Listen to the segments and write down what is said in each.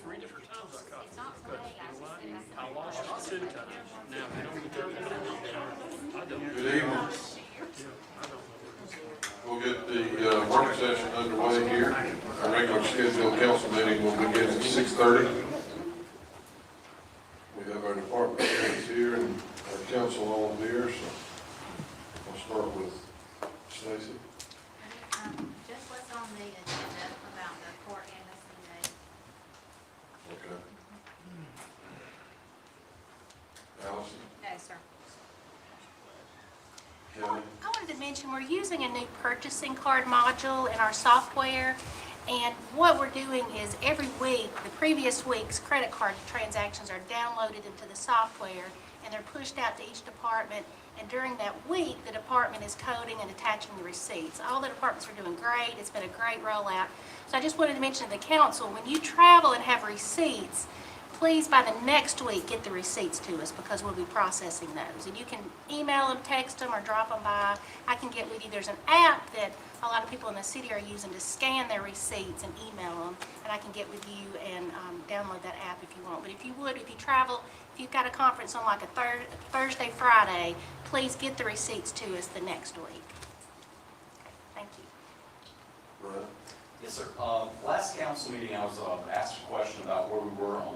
3 different times I caught it. I lost it 2 times. Now, they don't get that. I don't. Good evening. We'll get the work session underway here. Our regular scheduled council meeting will begin at 6:30. We have our department heads here and our council all here, so I'll start with Stacy. Just what's on the agenda about the court amnesty day. Okay. Allison? No, sir. Kelly? I wanted to mention we're using a new purchasing card module in our software, and what we're doing is every week, the previous week's credit card transactions are downloaded into the software and they're pushed out to each department, and during that week the department is coding and attaching the receipts. All the departments are doing great. It's been a great rollout. So I just wanted to mention to the council, when you travel and have receipts, please by the next week get the receipts to us because we'll be processing those. And you can email them, text them, or drop them by. I can get with you. There's an app that a lot of people in the city are using to scan their receipts and email them, and I can get with you and download that app if you want. But if you travel, if you've got a conference on like a Thursday, Friday, please get the receipts to us the next week. Okay, thank you. Brian? Yes, sir. Last council meeting, I was asked a question about where we were on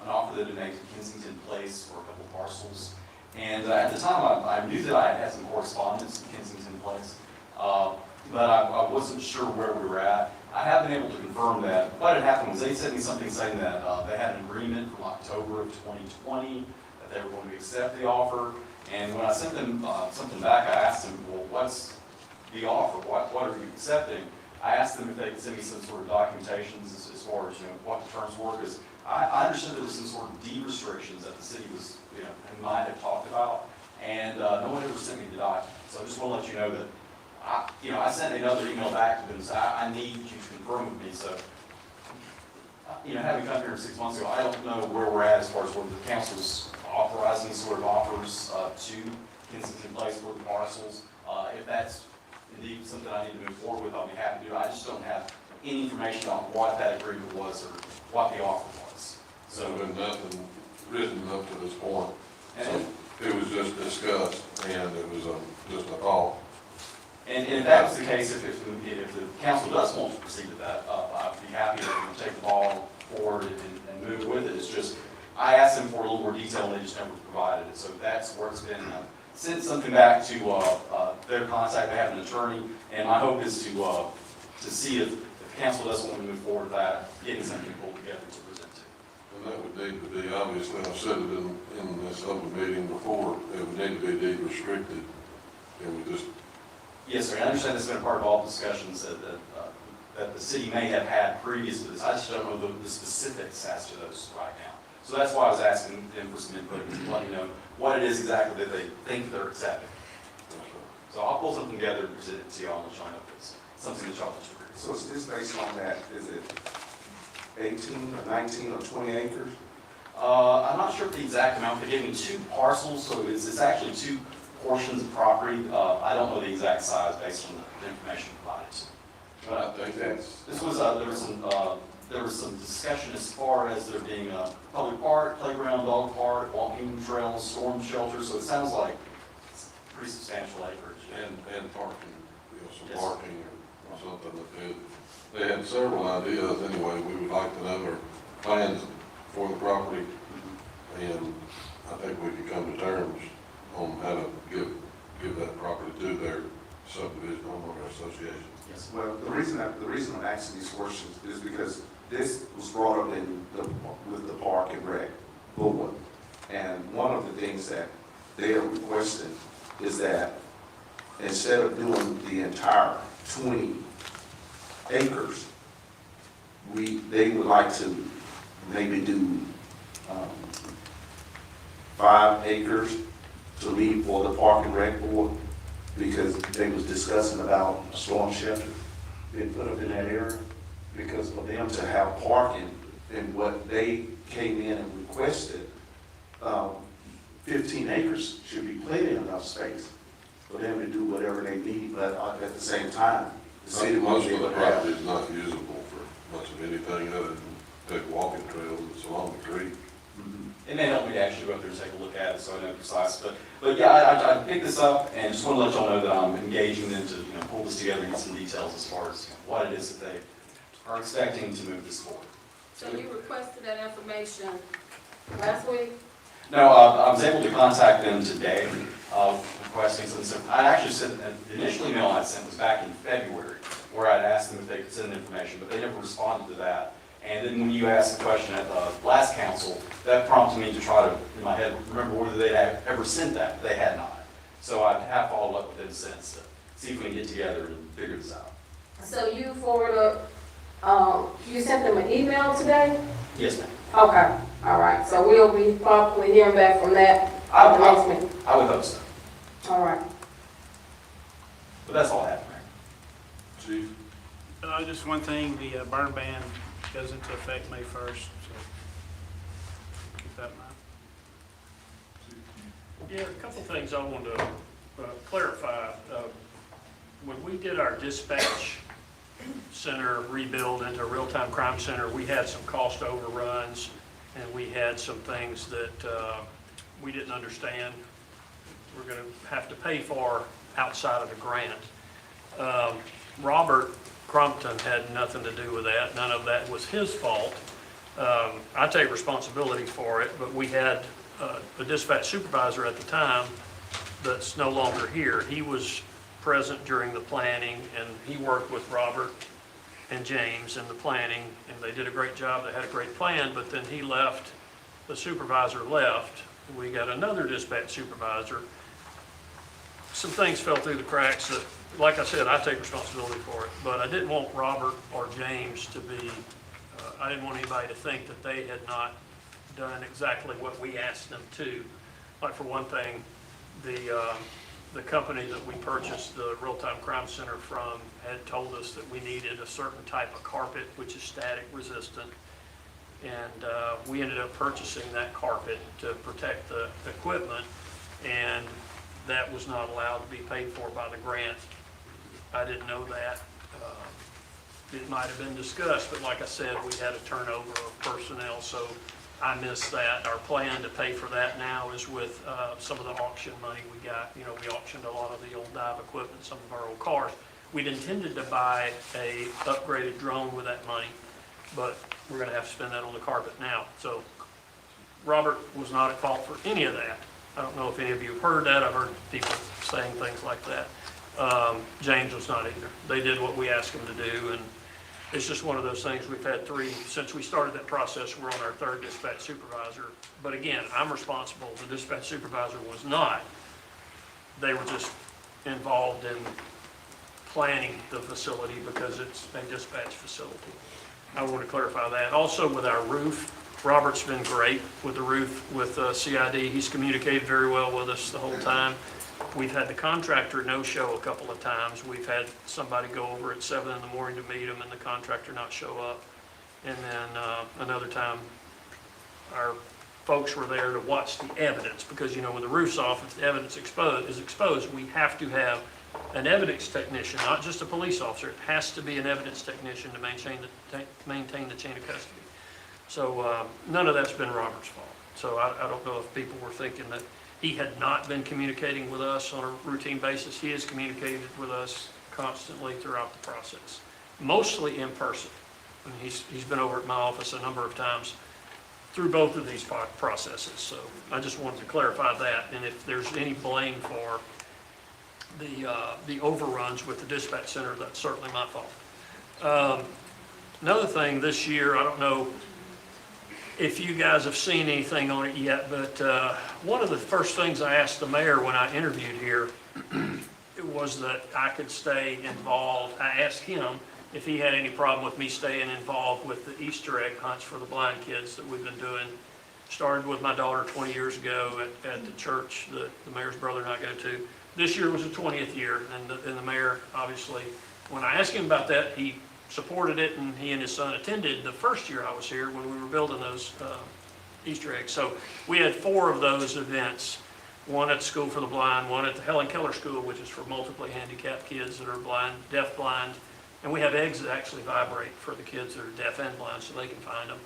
an offer that had been made to Kensington Place for a couple of parcels. And at the time, I knew that I had some correspondence to Kensington Place, but I wasn't sure where we were at. I have been able to confirm that what had happened was they sent me something saying that they had an agreement from October of 2020 that they were going to accept the offer. And when I sent them something back, I asked them, well, what's the offer? What are you accepting? I asked them if they could send me some sort of documentation as far as what the terms were, because I understood there was some sort of deed restrictions that the city was might have talked about, and no one ever sent me the document. So I just want to let you know that I sent another email back to them and said I need you to confirm with me. So having come here 6 months ago, I don't know where we're at as far as whether the council's authorizing sort of offers to Kensington Place for the parcels. If that's indeed something I need to move forward with, I'll be happy to do it. I just don't have any information on what that agreement was or what the offer was. So there's been nothing written up to this point. And So it was just discussed and it was just a thought. And if that was the case, if the council does want to proceed with that, I'd be happy to take the ball forward and move with it. It's just, I asked them for a little more detail and they just never provided it. So that's where it's been. Sent something back to their contact. They have an attorney, and my hope is to see if the council doesn't want to move forward with that, getting something pulled together to present to. And that would need to be, obviously, I've said it in this open meeting before, it would need to be deed restricted. And we just. Yes, sir. I understand this has been a part of all discussions that the city may have had previous to this. I just don't know the specifics as to those right now. So that's why I was asking them for some input to let me know what it is exactly that they think they're accepting. So I'll pull something together and present it to y'all and show you if it's something that y'all can agree. So is this based on that, is it 18 or 19 or 20 acres? I'm not sure of the exact amount. They gave me 2 parcels, so it's actually 2 portions of property. I don't know the exact size based on the information provided. But I think that's, This was, there was some discussion as far as there being a public park, playground, dog park, walking trails, storm shelter, so it sounds like it's pretty substantial acreage. and parking, some Yes. parking or something that they had several ideas anyway. We would like to know their plans for the property, and I think we could come to terms on how to give that property to their subdivision homeowner association. Yes. Well, the reason I'm asking these questions is because this was brought up with the Park and Rec board. And one of the things that they are requesting is that instead of doing the entire 20 acres, they would like to maybe do 5 acres to leave for the Park and Rec board, because they was discussing about a storm shelter being put up in that area, because for them to have parking, and what they came in and requested, 15 acres should be plenty enough space for them to do whatever they need, but at the same time, the city Most wants of the to have. property is not usable for much of anything other than take walking trails that's along the creek. It may help me to actually go up there and take a look at it so I know precise, but yeah, I picked this up and just want to let y'all know that I'm engaging them to, pull this together and get some details as far as what it is that they are expecting to move this forward. So you requested that information last week? No, I was able to contact them today, requesting some, I actually sent, the initial email I sent was back in February, where I'd asked them if they could send information, but they never responded to that. And then when you asked the question at the last council, that prompted me to try to, in my head, remember whether they had ever sent that. They had not. So I have followed up with them since to see if we can get together and figure this out. So you forwarded, you sent them an email today? Yes, ma'am. Okay, all right, so we'll be probably hearing back from that at the next meeting. I would hope so. All right. But that's all I have, Mayor. Chief? Just one thing, the burn ban goes into effect May 1st, so keep that in mind. Yeah, a couple things I wanted to clarify. When we did our dispatch center rebuild into a real-time crime center, we had some cost overruns, and we had some things that we didn't understand we're going to have to pay for outside of the grant. Robert Crumpton had nothing to do with that. None of that was his fault. I take responsibility for it, but we had a dispatch supervisor at the time that's no longer here. He was present during the planning, and he worked with Robert and James in the planning, and they did a great job. They had a great plan, but then he left, the supervisor left. We got another dispatch supervisor. Some things fell through the cracks that, like I said, I take responsibility for it, but I didn't want Robert or James to be, I didn't want anybody to think that they had not done exactly what we asked them to. Like, for one thing, the company that we purchased the real-time crime center from had told us that we needed a certain type of carpet, which is static resistant. And we ended up purchasing that carpet to protect the equipment, and that was not allowed to be paid for by the grant. I didn't know that. It might have been discussed, but like I said, we had a turnover of personnel, so I missed that. Our plan to pay for that now is with some of the auction money we got. We auctioned a lot of the old dive equipment, some of our old cars. We'd intended to buy a upgraded drone with that money, but we're going to have to spend that on the carpet now. So Robert was not at fault for any of that. I don't know if any of you have heard that. I've heard people saying things like that. James was not either. They did what we asked them to do, and it's just one of those things. We've had 3, since we started that process, we're on our 3rd dispatch supervisor. But again, I'm responsible. The dispatch supervisor was not. They were just involved in planning the facility because it's a dispatch facility. I want to clarify that. Also with our roof, Robert's been great with the roof with CID. He's communicated very well with us the whole time. We've had the contractor no-show a couple of times. We've had somebody go over at 7 in the morning to meet him and the contractor not show up. And then another time, our folks were there to watch the evidence, because, you know, when the roof's off, if the evidence is exposed, we have to have an evidence technician, not just a police officer. It has to be an evidence technician to maintain the chain of custody. So none of that's been Robert's fault. So I don't know if people were thinking that he had not been communicating with us on a routine basis. He has communicated with us constantly throughout the process, mostly in person. I mean, he's been over at my office a number of times through both of these processes. So I just wanted to clarify that. And if there's any blame for the overruns with the dispatch center, that's certainly my fault. Another thing this year, I don't know if you guys have seen anything on it yet, but one of the first things I asked the mayor when I interviewed here was that I could stay involved. I asked him if he had any problem with me staying involved with the Easter egg hunts for the blind kids that we've been doing. Started with my daughter 20 years ago at the church that the mayor's brother and I go to. This year was the 20th year, and the mayor, obviously, when I asked him about that, he supported it, and he and his son attended the first year I was here when we were building those Easter eggs. So we had 4 of those events, one at the School for the Blind, one at the Helen Keller School, which is for multiply handicapped kids that are blind, deaf blind, and we have eggs that actually vibrate for the kids that are deaf and blind so they can find them.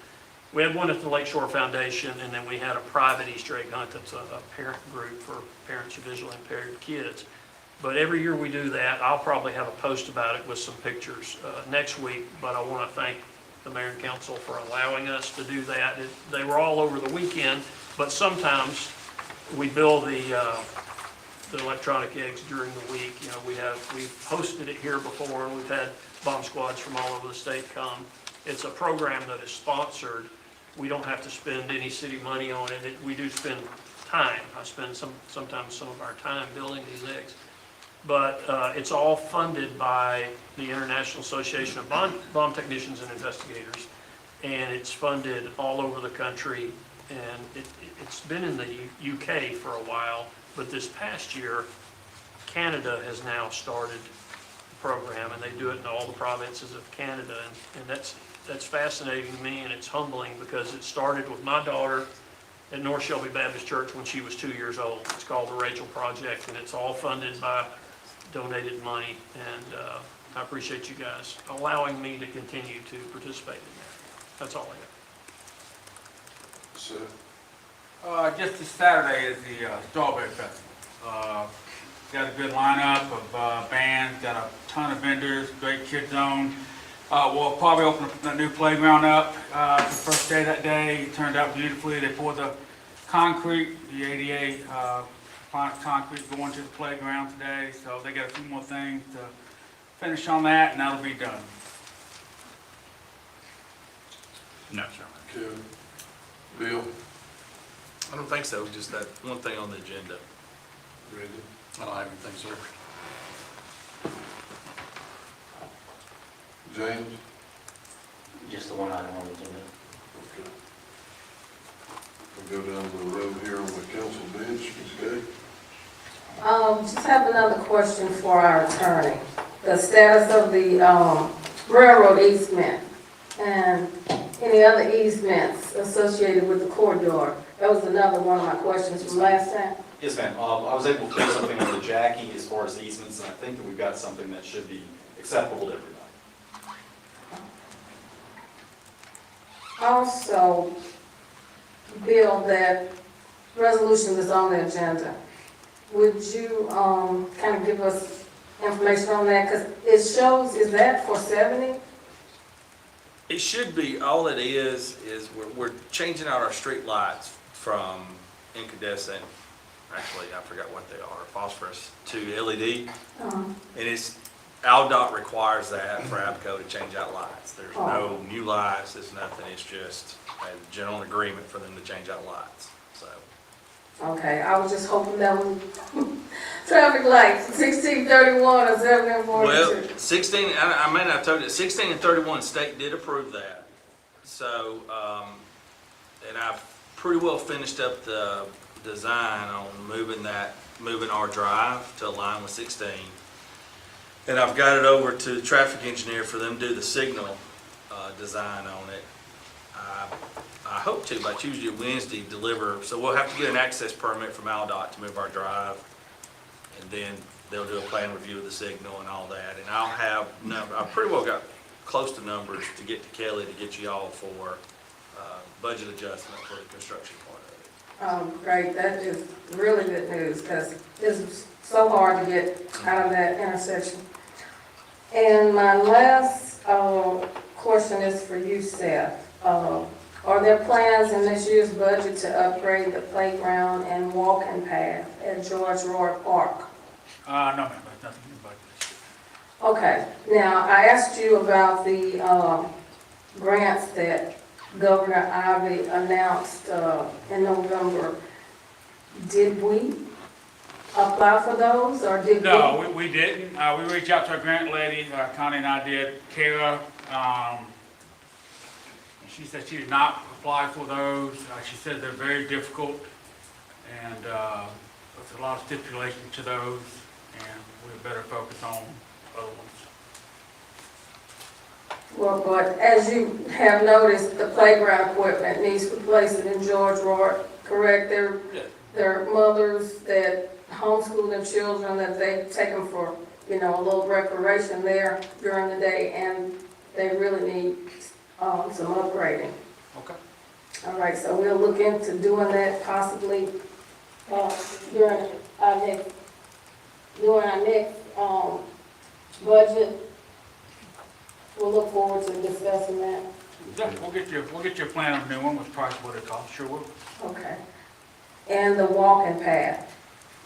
We had one at the Lakeshore Foundation, and then we had a private Easter egg hunt that's a parent group for parents of visually impaired kids. But every year we do that. I'll probably have a post about it with some pictures next week, but I want to thank the mayor and council for allowing us to do that. They were all over the weekend, but sometimes we build the electronic eggs during the week. You know, we've hosted it here before, and we've had bomb squads from all over the state come. It's a program that is sponsored. We don't have to spend any city money on it. We do spend time. I spend sometimes some of our time building these eggs. But it's all funded by the International Association of Bomb Technicians and Investigators, and it's funded all over the country, and it's been in the UK for a while, but this past year, Canada has now started the program, and they do it in all the provinces of Canada, and that's fascinating to me, and it's humbling because it started with my daughter at North Shelby Baptist Church when she was 2 years old. It's called the Rachel Project, and it's all funded by donated money, and I appreciate you guys allowing me to continue to participate in that. That's all I So, Just this Saturday is the Strawberry Festival. Got a good lineup of bands, got a ton of vendors, great kid zone. We'll probably open a new playground up. The first day that day, it turned out beautifully. They poured the concrete, the ADA concrete going to the playground today, so they got a few more things to finish on that, and that'll be done. No, sir. Kevin, Bill, I don't think so, just that one thing on the agenda. Randy, I don't have anything, sir. James? Just the one item on the agenda. Okay. We'll go down the road here on the council bench, Ms. Gay. Just have another question for our attorney. The status of the railroad easement and any other easements associated with the corridor. That was another one of my questions from last time. Yes, ma'am. I was able to do something with the Jackie as far as easements, and I think that we've got something that should be acceptable to everybody. Also, Bill, that resolution that's on the agenda, would you kind of give us information on that? Because it shows, is that for 70? It should be, all it is we're changing out our street lights from incandescent, actually, I forgot what they are, phosphorus, to LED. And it's, AlDOT requires that for ABCO to change out lights. There's no new lights, it's nothing, it's just a general agreement for them to change out lights, so. Okay, I was just hoping that was traffic lights, 1631 or 1742. Well, 16, I may not have told you, 16 and 31, state did approve that. So, and I've pretty well finished up the design on moving our drive to align with 16. And I've got it over to the traffic engineer for them to do the signal design on it. I hope to, by Tuesday or Wednesday, deliver, so we'll have to get an access permit from Aldot to move our drive. And then they'll do a plan review of the signal and all that. And I'll have, I pretty well got close to numbers to get to Kelly to get you all for budget adjustment for the construction part of it. Great, that is really good news, because it's so hard to get out of that intersection. And my last question is for you, Seth. Are there plans in this year's budget to upgrade the playground and walking path at George Roy Park? No, ma'am, there's nothing in the budget. Okay, now, I asked you about the grants that Governor Ivey announced in November. Did we apply for those, or did we? No, we didn't. We reached out to our grant lady, Connie and I did, Calera. She said she did not apply for those. She said they're very difficult, and there's a lot of stipulation to those, and we better focus on other ones. Well, but as you have noticed, the playground equipment needs replacing in George Roy, correct? There are mothers that homeschool their children, that they take them for, a little recreation there during the day, and they really need some upgrading. Okay. All right, so we'll look into doing that possibly during our next budget. We'll look forward to discussing that. Yeah, we'll get you a plan of a new one with price, what it costs, sure will. Okay. And the walking path.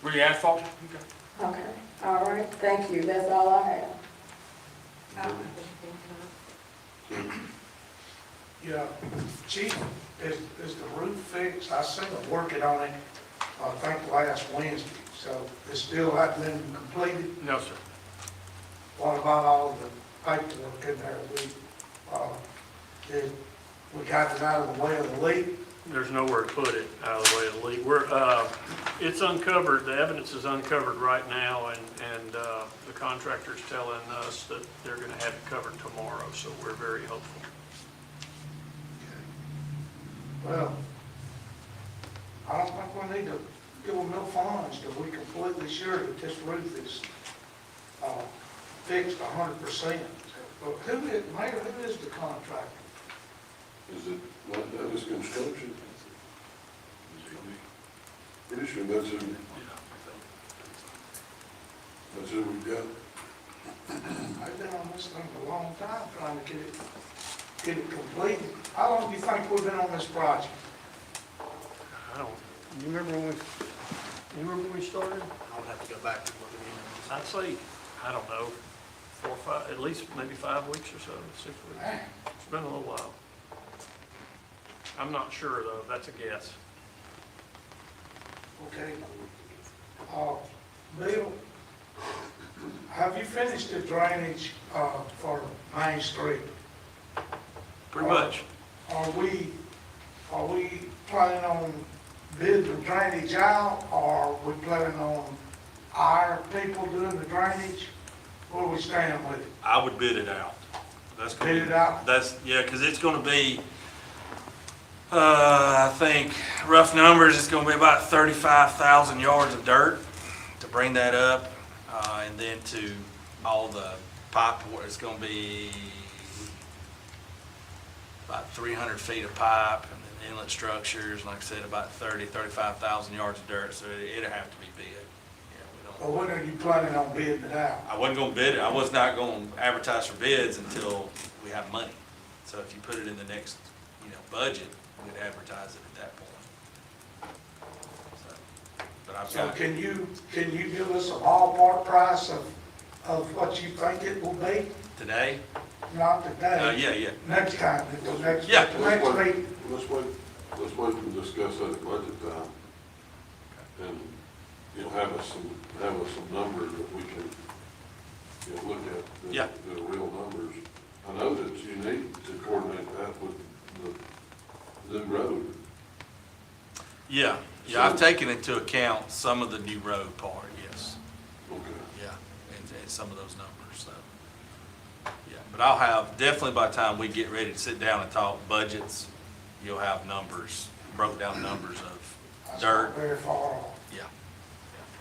Re-asphalt? Okay. Okay, all right, thank you, that's all I have. Yeah, Chief, is the roof fixed? I seen them working on it, I think last Wednesday, so it still hasn't been completed? No, sir. What about all the paperwork in there? We got it out of the way of the leak? There's nowhere to put it out of the way of the leak. It's uncovered, the evidence is uncovered right now, and the contractor's telling us that they're gonna have it covered tomorrow, so we're very hopeful. Well, I don't think we need to give them no funds till we're completely sure that this roof is fixed 100%. But Mayor, who is the contractor? Is it, that is construction? Pretty sure that's who we've got. I've been on this thing for a long time trying to get it completed. How long do you think we've been on this project? You remember when we started? I'll have to go back and look at I'd say, I don't know, 4 or 5, at least maybe 5 weeks or so, 6 weeks. It's been a little while. I'm not sure though, that's a guess. Okay. Bill, have you finished the drainage for Main Street? Pretty much. Are we planning on bidding the drainage out, or are we planning on our people doing the drainage? Where are we standing with it? I would bid it out. That's gonna be- Bid it out? Yeah, because it's gonna be, I think, rough numbers, it's gonna be about 35,000 yards of dirt to bring that up. And then to all the pipe, it's gonna be about 300 feet of pipe, and then inlet structures, like I said, about 35,000 yards of dirt, so it'll have to be bid. Yeah, we Or when are you planning on bidding it out? I wasn't gonna bid it, I was not gonna advertise for bids until we have money. So if you put it in the next, budget, we'd advertise it at that point. So, but I've So got, can you give us a ballpark price of what you think it will be? today, Not today. yeah. Next time, the next Yeah. next meeting. Let's wait and discuss that at budget time. And, have us some numbers that we can, look at. Yeah. The real numbers. I know that you need to coordinate that with the new road. Yeah, I've taken into account some of the new road part, yes. Okay. Yeah, and some of those numbers, so. Yeah, but I'll have, definitely by the time we get ready to sit down and talk budgets, you'll have numbers, broke down numbers of That's dirt. not very far off. Yeah.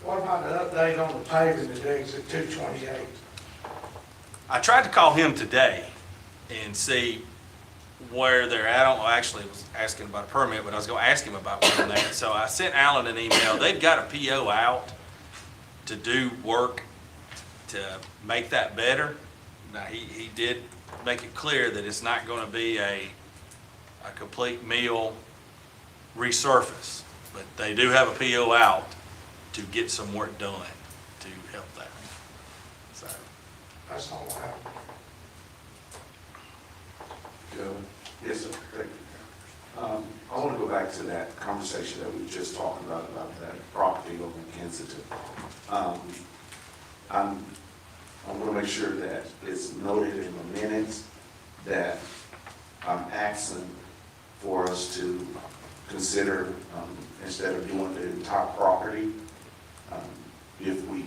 What about the update on the paving that exit 228? I tried to call him today and see where they're at. I don't actually was asking about a permit, but I was gonna ask him about doing that. So I sent Alan an email. They've got a PO out to do work to make that better. Now, he did make it clear that it's not gonna be a complete meal resurface, but they do have a PO out to get some work done to help that. So, That's all I have. Kevin? Yes, sir. Thank you. I want to go back to that conversation that we were just talking about that property over in Kensington. I'm going to make sure that it's noted in the minutes that I'm asking for us to consider, instead of doing the entire property, if we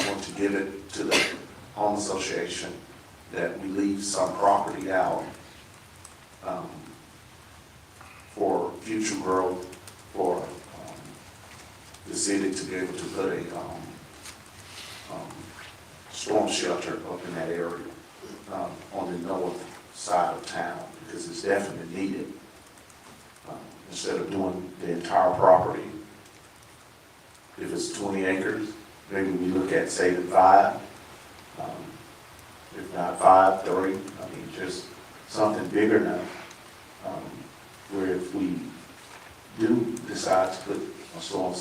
want to give it to the home association, that we leave some property out for future growth, for the city to be able to put a storm shelter up in that area on the north side of town, because it's definitely needed. Instead of doing the entire property, if it's 20 acres, maybe we look at saving 5, if not 5, 3. I mean, just something bigger enough, where if we do decide to put a storm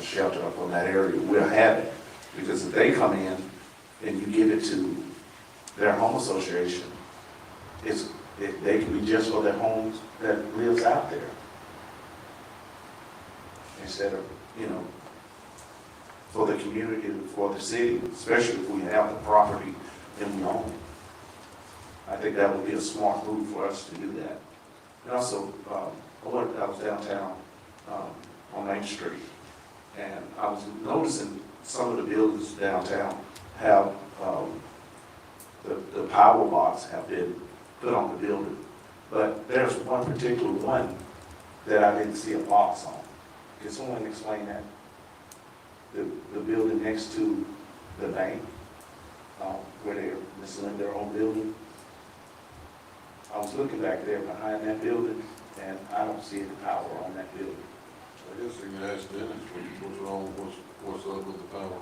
shelter up on that area, we'll have it. Because if they come in and you give it to their home association, they can be just for their homes that lives out there. Instead of, for the community, for the city, especially if we have the property and we own it. I think that would be a smart move for us to do that. And also, I was downtown on Main Street, and I was noticing some of the buildings downtown have, the power box have been put on the building. But there's one particular one that I didn't see a box on. Can someone explain that? The building next to the bank, where they're selling their own building. I was looking back there behind that building, and I don't see any power on that building. I guess you can ask Dennis what's wrong, what's up with the power.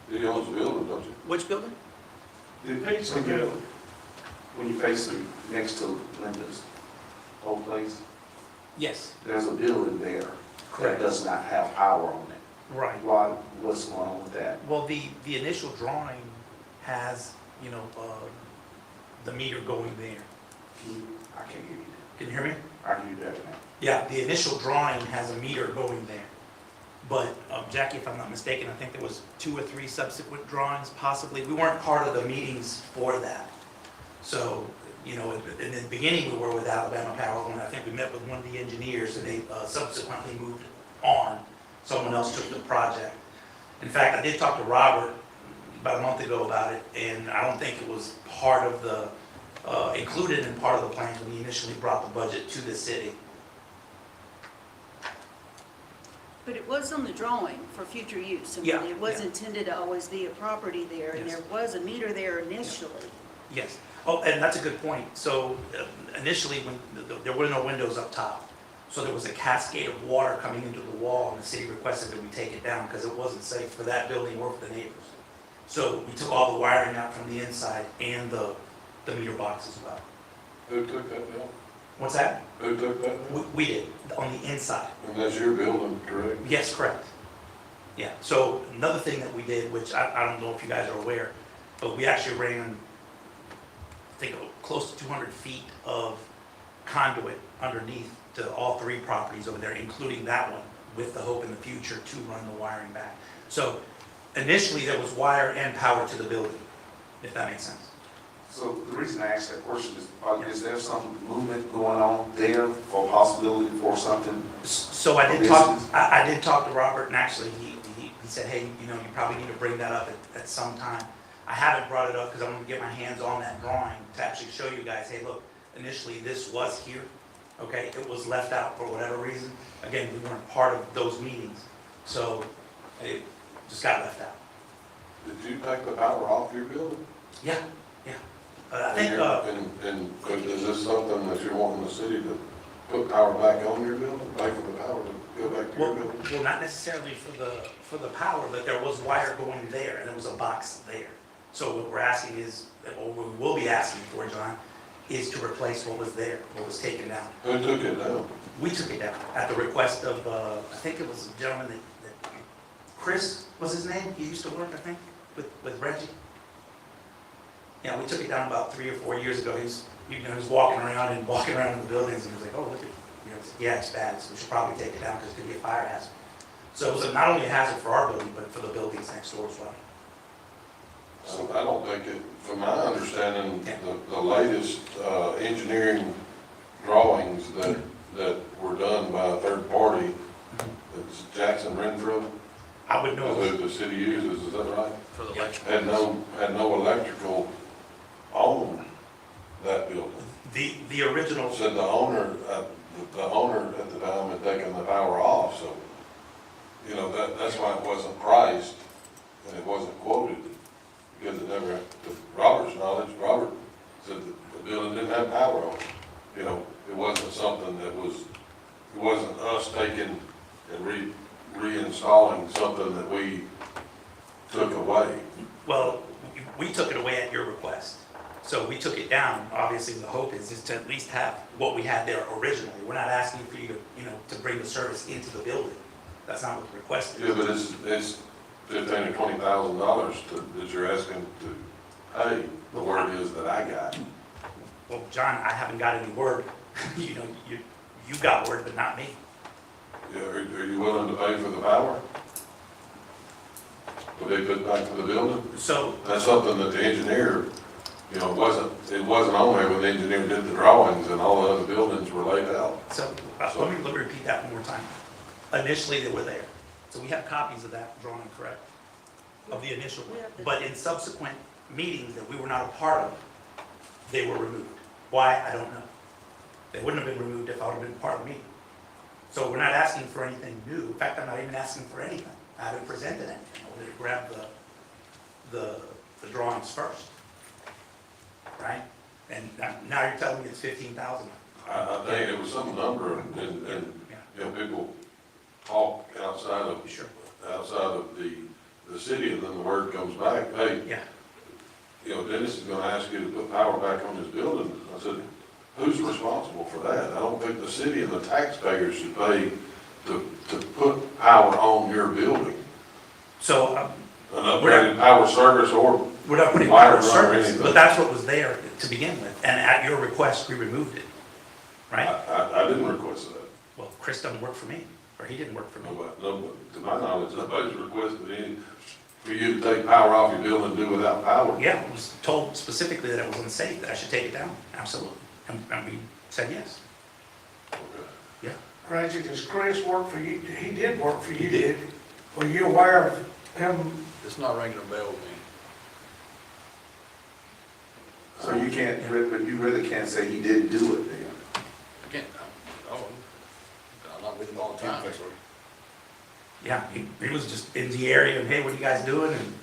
He owns the building, don't you? Which building? The pizza building, when you face it next to Linda's old place, Yes. there's a building there that does not have power on it. Right. Why, what's going on with that? Well, the initial drawing has, the meter going there. I can't hear you. Can you hear me? I can hear you better now. Yeah, the initial drawing has a meter going there. But Jackie, if I'm not mistaken, I think there was 2 or 3 subsequent drawings possibly. We weren't part of the meetings for that. So, in the beginning, we were with Alabama Power, and I think we met with one of the engineers, and they subsequently moved on. Someone else took the project. In fact, I did talk to Robert about a month ago about it, and I don't think it was part of the, included in part of the plans when he initially brought the budget to the city. But it was on the drawing for future use. I mean, Yeah, it was yeah. intended to always be a property there, and Yes. there was a meter there initially. Yes. Oh, and that's a good point. So initially, when there were no windows up top, so there was a cascade of water coming into the wall, and the city requested that we take it down because it wasn't safe for that building or for the neighbors. So we took all the wiring out from the inside and the meter box as well. Who took that down? What's that? Who took that down? We did, on the inside. And that's your building, correct? Yes, correct. Yeah, so another thing that we did, which I don't know if you guys are aware, but we actually ran, I think, close to 200 feet of conduit underneath to all 3 properties over there, including that one, with the hope in the future to run the wiring back. So initially, there was wire and power to the building, if that makes sense. So the reason I asked that question is there some movement going on there for possibility for something? So I did talk to Robert, and actually, he said, hey, you probably need to bring that up at some time. I haven't brought it up because I'm going to get my hands on that drawing to actually show you guys, hey, look, initially this was here, okay? It was left out for whatever reason. Again, we weren't part of those meetings, so it just got left out. Did you take the power off your building? Yeah, yeah. I think, And is this something that you're wanting the city to put power back on your building, pay for the power to go back to your building? well, not necessarily for the power, but there was wire going there, and there was a box there. So what we're asking is, or we will be asking for, John, is to replace what was there, what was taken down. Who took it down? We took it down at the request of, I think it was a gentleman that Chris was his name, he used to work, I think, with Reggie. Yeah, we took it down about 3 or 4 years ago. He was walking around in the buildings, and he was like, oh, look at, yeah, it's bad, so we should probably take it down because it could be a fire hazard. So it was not only a hazard for our building, but for the buildings next door as well. So I don't think it, from my understanding, the latest engineering drawings that were done by a third party, it's Jackson Renfro, I would know. that the city uses, is that right? For the election. Had no electrical on that building. The original, Said the owner at the time had taken the power off, so, that's why it wasn't priced and it wasn't quoted, because it never, to Robert's knowledge, Robert said that the building didn't have power on it. It wasn't something that was, it wasn't us taking and reinstalling something that we took away. well, we took it away at your request. So we took it down. Obviously, the hope is to at least have what we had there originally. We're not asking for you to, to bring the service into the building. That's not what the request is. Yeah, but it's $15,000 or $20,000 that you're asking to pay, the word is that I got. Well, John, I haven't got any word. You got word, but not me. Yeah, are you willing to pay for the power? Would they put back to the building? So, That's something that the engineer, it wasn't on there when the engineer did the drawings and all the other buildings were laid out. so let me repeat that one more time. Initially, they were there. So we have copies of that drawing, correct? Of the initial one. But in subsequent meetings that we were not a part of, they were removed. Why, I don't know. They wouldn't have been removed if I would have been part of the meeting. So we're not asking for anything new. In fact, I'm not even asking for anything. I haven't presented anything. I wanted to grab the drawings first. Right? And now you're telling me it's 15,000. I think it was some number and, people talk outside of the city, and then the word comes back, hey, Yeah. Dennis is gonna ask you to put power back on his building. I said, who's responsible for that? I don't think the city and the taxpayers should pay to put power on your building. So An upgraded power service or we're not putting wire power run or service, anything. but that's what was there to begin with. And at your request, we removed it. Right? I didn't request that. Well, Chris doesn't work for me, or he didn't work for me. No, to my knowledge, nobody's requested any, for you to take power off your building and do without power. Yeah, I was told specifically that it was unsafe, that I should take it down, absolutely. And we said yes. Okay. Yeah. Reggie, does Chris work for you? He did work for you, did he? Were you aware of him? It's not ringing a bell with me. So you can't, but you really can't say he didn't do it then. I can't, I'm not with him all the time. Yeah, he was just in the area and, hey, what are you guys doing? And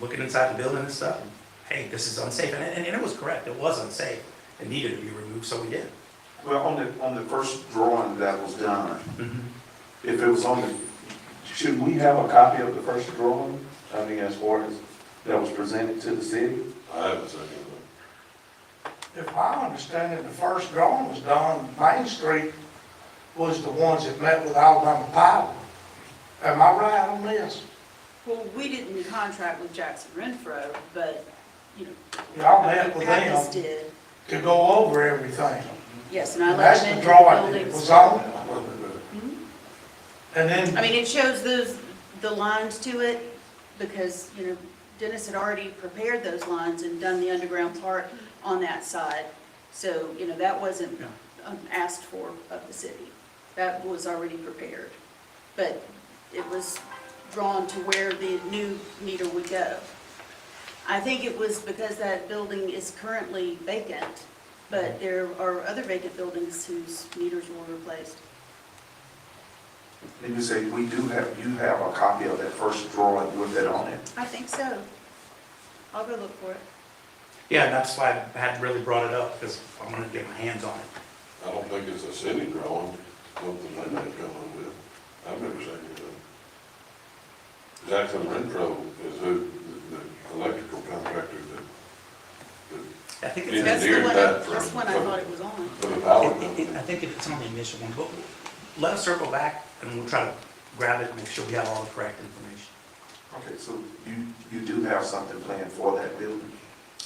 looking inside the building and stuff. And, hey, this is unsafe. And it was correct, it was unsafe. It needed to be removed, so we did. Well, on the first drawing that was done, if it was on the, should we have a copy of the first drawing? I mean, as far as that was presented to the city? I haven't said anything. If my understanding, the first drawing was done, Main Street was the ones that met with Alabama Power. Am I right on this? Well, we didn't contract with Jackson Renfro, but, Y'all met with Pappas them did. to go over everything. Yes, and I And let that's them the into drawing that buildings. was on. Mhm. And then, I mean, it shows the lines to it, because, Dennis had already prepared those lines and done the underground part on that side. So, that wasn't asked for of the city. That was already prepared. But it was drawn to where the new meter would go. I think it was because that building is currently vacant, But there are other vacant buildings whose meters were replaced. And you say, you have a copy of that first drawing with that on it? I think so. I'll go look for it. Yeah, and that's why I had really brought it up, because I wanted to get my hands on it. I don't think it's a city drawing, something they may come up with. I've never seen it done. Jackson Renfro is who, the electrical contractor I think Yeah. it's, That's the Engineered one, that that's for- one I thought it was on. for the power I company. think it's on the initial one, but let us circle back and we'll try to grab it and make sure we have all the correct information. Okay, so you do have something planned for that building?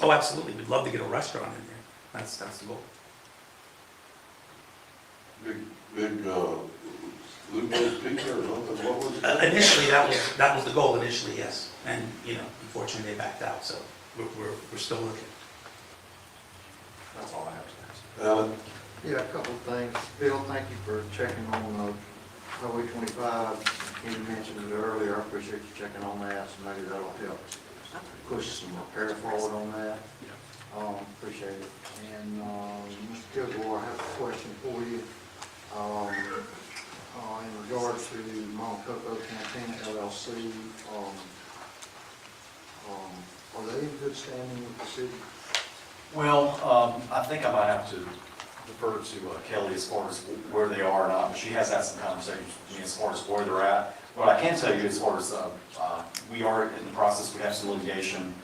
Oh, absolutely, we'd love to get a restaurant in there. That's the goal. Big, Lupo's Pizza or something, what was it? Initially, that was the goal initially, yes. And, unfortunately, they backed out, so we're still looking. That's all I have to ask. Alan? Yeah, a couple of things. Bill, thank you for checking on Highway 25. You mentioned it earlier. I appreciate you checking on that, so maybe that'll help push some repair forward on that. Appreciate it. And Mr. Kilgore, I have a question for you. In regard to Montcoco Cantina LLC, are they in good standing with the city? Well, I think I might have to defer to Kelly as far as where they are or not, but she has had some conversations with me as far as where they're at. What I can tell you as far as, we are in the process, we have some litigation,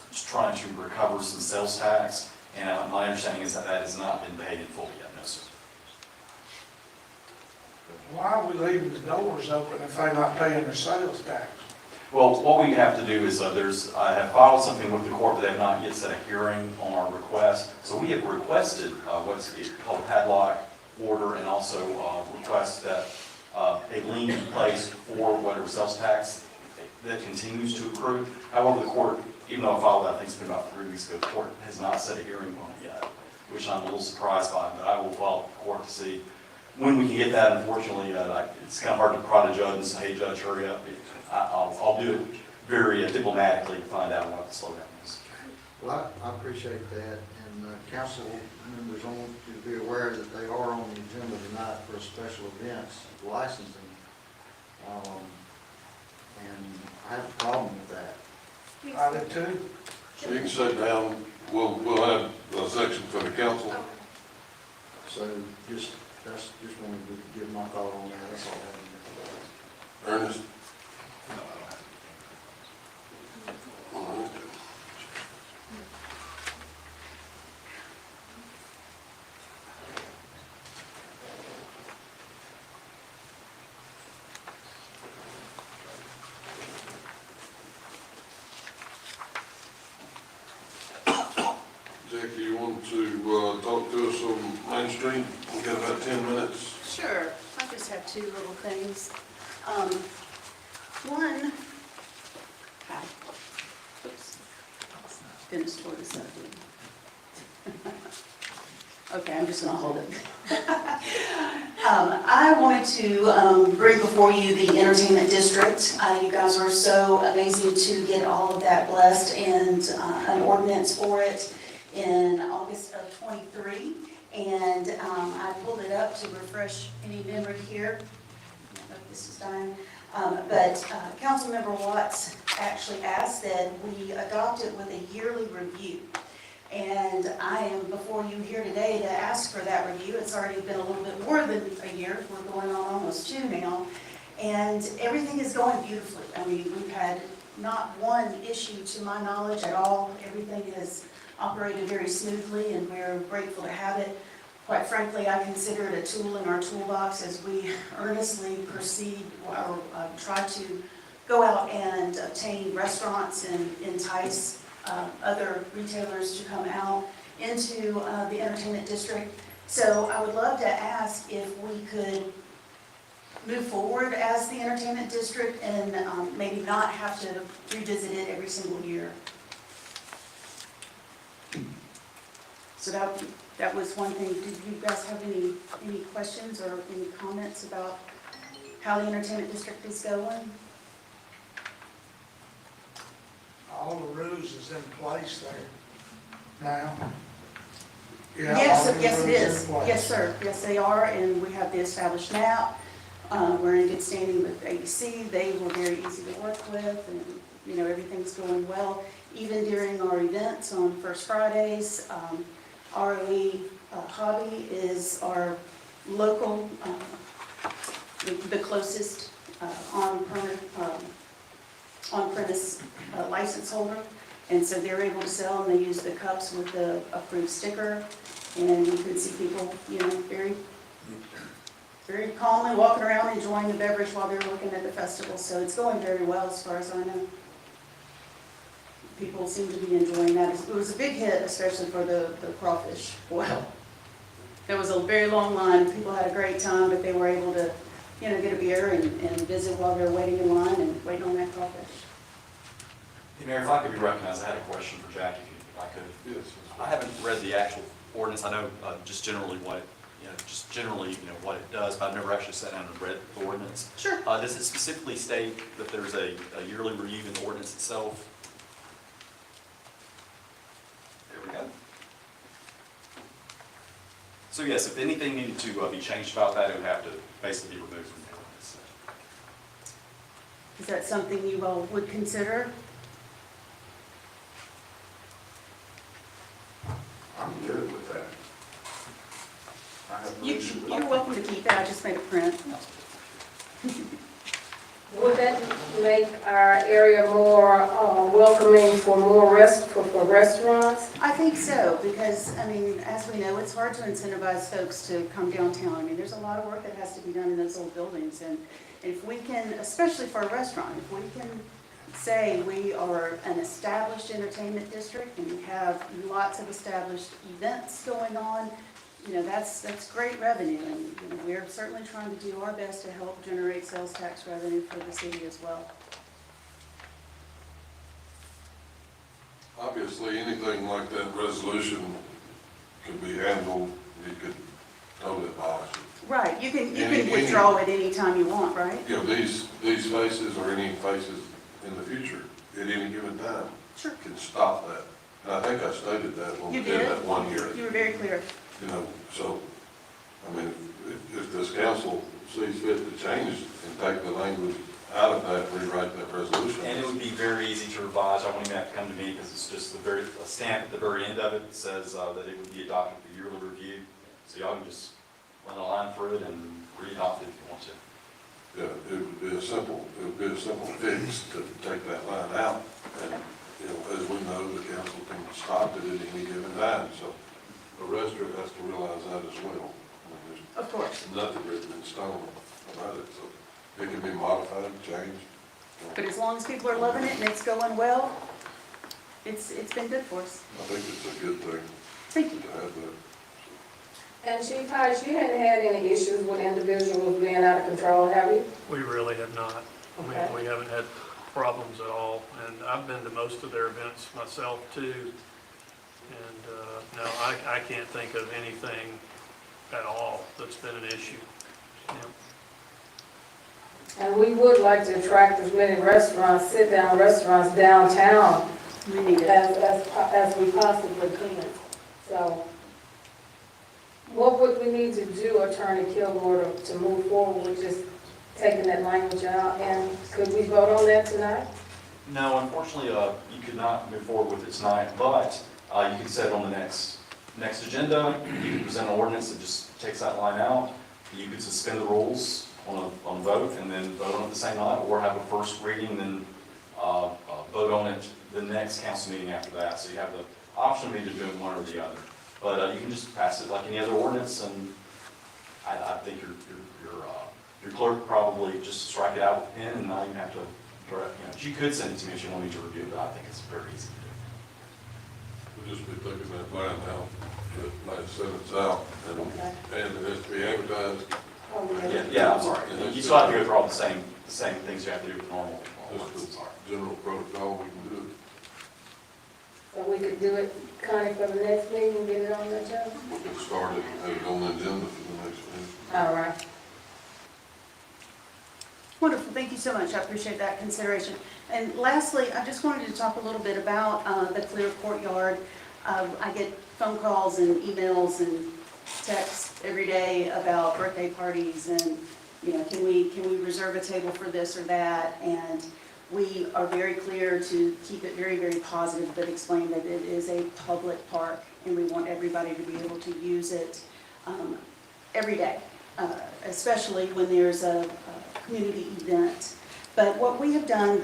just trying to recover some sales tax, and my understanding is that that has not been paid in full yet, no, sir. Why are we leaving the doors open if they're not paying their sales tax? Well, what we have to do is, I have filed something with the court, but they have not yet set a hearing on our request. So we have requested what's called a padlock order, and also request that a lien be placed for whatever sales tax that continues to accrue. However, the court, even though I filed that, I think it's been about 3 weeks ago, the court has not set a hearing on it yet, which I'm a little surprised by, but I will file with the court to see when we can get that. Unfortunately, it's kind of hard to prod a judge and say, hey, judge, hurry up. I'll do it very diplomatically to find out what the slowdown is. Well, I appreciate that, and council members want to be aware that they are on the agenda tonight for special events licensing. And I have a problem with that. I do too. So you can sit down, we'll have a section for the council. So just wanted to give my thought on that, that's all I have. Ernest? All right. Jackie, you want to talk to us on Main Street? We got about 10 minutes. Sure, I just have two little things. One, hi. Oops. Dennis tore this up, didn't he? Okay, I'm just gonna hold it. I wanted to bring before you the entertainment district. You guys were so amazing to get all of that blessed and an ordinance for it in August of '23. And I pulled it up to refresh any memory here. I don't know if this is dying. But Councilmember Watts actually asked that we adopt it with a yearly review. And I am before you here today to ask for that review. It's already been a little bit more than a year. We're going on almost 2 now. And everything is going beautifully. I mean, we've had not one issue to my knowledge at all. Everything has operated very smoothly, and we're grateful to have it. Quite frankly, I consider it a tool in our toolbox as we earnestly proceed or try to go out and obtain restaurants and entice other retailers to come out into the entertainment district. So I would love to ask if we could move forward as the entertainment district and maybe not have to revisit it every single year. So that was one thing. Did you guys have any questions or any comments about how the entertainment district is going? All the rules is in place there now. Yeah, Yes, all the yes, it rules in is. place. Yes, sir. Yes, they are, and we have the established NAP. We're in good standing with ABC. They were very easy to work with, and, you know, everything's going well. Even during our events on First Fridays, ROE Hobby is our local, the closest on-premise license holder. And so they're able to sell, and they use the cups with the approved sticker. And you can see people, you know, very calmly walking around enjoying the beverage while they're looking at the festival. So it's going very well as far as I know. People seem to be enjoying that. It was a big hit, especially for the crawfish boil. There was a very long line. People had a great time, but they were able to, you know, get a beer and visit while they were waiting in line and waiting on that crawfish. Hey, Mayor, if I could be recognized, I had a question for Jackie, if I could. Yes. I haven't read the actual ordinance. I know just generally what it, what it does, but I've never actually sat down and read the ordinance. Sure. Does it specifically state that there's a yearly review in the ordinance itself? There we go. So yes, if anything needed to be changed about that, it would have to basically be removed from the ordinance. Is that something you all would consider? I'm good with that. I have no issue with You're that. welcome to keep it. I just made a print. Would that make our area more welcoming for more for restaurants? I think so, because, I mean, as we know, it's hard to incentivize folks to come downtown. I mean, there's a lot of work that has to be done in those old buildings, and if we can, especially for a restaurant, if we can say we are an established entertainment district and we have lots of established events going on, you know, that's great revenue, and, you know, we're certainly trying to do our best to help generate sales tax revenue for the city as well. Obviously, anything like that resolution could be handled, you could totally abolish it. Right, you can Any- withdraw it any time you want, right? You know, these faces or any faces in the future, at any given time, Sure. can stop that. And I think I stated that when we You did did. that one hearing. You were very clear. You know, so, I mean, if this council sees fit to change and take the language out of that, rewrite that resolution. And it would be very easy to revise. I won't even have to come to me because it's just a stamp at the very end of it that says that it would be adopted for yearly review. So y'all can just run a line through it and re-adopt it if you want to. Yeah, it would be a simple fix to take that line out. And, you know, as we know, the council can stop it at any given time, so the restaurant has to realize that as well. I mean, Of course. there's nothing written in stone about it, so it can be modified, changed. But as long as people are loving it and it's going well, it's been good for us. I think it's a good thing Thank you. to have that. And Chief Hodge, you hadn't had any issues with individuals being out of control, have you? We really have not. I Okay. mean, we haven't had problems at all, and I've been to most of their events myself too. And, no, I can't think of anything at all that's been an issue. Yeah. And we would like to attract as many restaurants, sit-down restaurants downtown We need it. as we possibly can. So what would we need to do, Attorney Kilgore, to move forward with just taking that language out? And could we vote on that tonight? No, unfortunately, you could not move forward with it tonight, but you can set it on the next agenda. You can present an ordinance that just takes that line out. You could suspend the rules on a vote and then vote on it the same night, or have a first reading, then vote on it the next council meeting after that. So you have the option of either doing one or the other. But you can just pass it like any other ordinance, and I think your clerk probably just strike it out with a pen and not even have to, she could send it to me if she wanted me to review it, but I think it's very easy to do. We'll just be taking that line out, that last sentence out, and it has to be advertised. Oh, Yeah, I'm sorry. You still have to go through all the same things you have to do with normal ordinance, I'm Just sorry. the general protocol, we can do it. So we could do it, Connie, for the next meeting and get it on the agenda? We can start it and have it on the agenda for the next meeting. All right. Wonderful, thank you so much, I appreciate that consideration. And lastly, I just wanted to talk a little bit about the Clear Courtyard. I get phone calls and emails and texts every day about birthday parties and, you know, can we reserve a table for this or that? And we are very clear to keep it very, very positive, but explain that it is a public park and we want everybody to be able to use it every day, especially when there's a community event. But what we have done,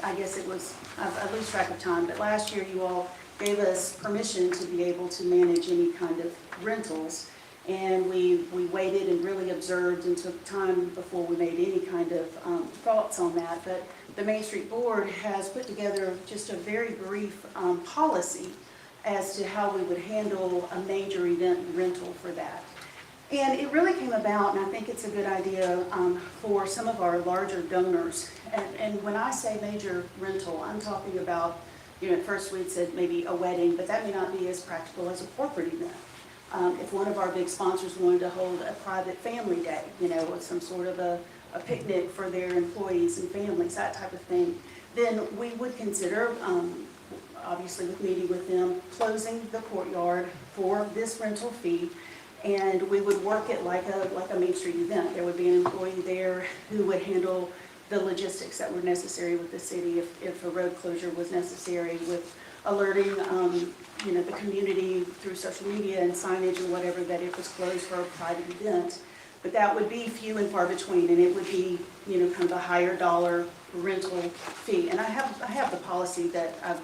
I guess it was, I lose track of time, but last year you all gave us permission to be able to manage any kind of rentals. And we waited and really observed and took time before we made any kind of thoughts on that. But the Main Street Board has put together just a very brief policy as to how we would handle a major event rental for that. And it really came about, and I think it's a good idea for some of our larger donors. And when I say major rental, I'm talking about, you know, at first we'd said maybe a wedding, but that may not be as practical as a corporate event. If one of our big sponsors wanted to hold a private family day, you know, with some sort of a picnic for their employees and families, that type of thing, then we would consider, obviously with meeting with them, closing the courtyard for this rental fee. And we would work it like a Main Street event. There would be an employee there who would handle the logistics that were necessary with the city if a road closure was necessary, with alerting you know, the community through social media and signage and whatever that it was closed for a private event. But that would be few and far between, and it would be, you know, kind of a higher dollar rental fee. And I have the policy that I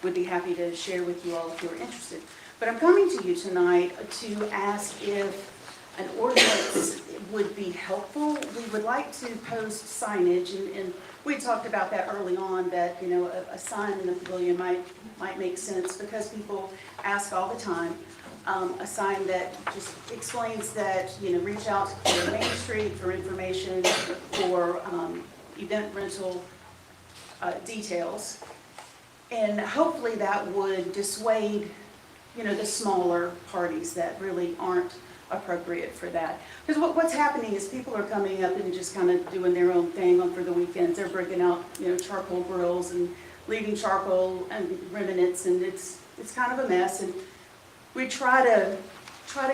would be happy to share with you all if you're interested. But I'm coming to you tonight to ask if an ordinance would be helpful. We would like to post signage, and we talked about that early on, that, you know, a sign in the pavilion might make sense because people ask all the time. A sign that just explains that, you know, reach out to Main Street for information for event rental details. And hopefully that would dissuade, you know, the smaller parties that really aren't appropriate for that. Because what's happening is people are coming up and just kind of doing their own thing for the weekends. They're breaking out, you know, charcoal grills and leaving charcoal and remnants, and it's kind of a mess. And we try to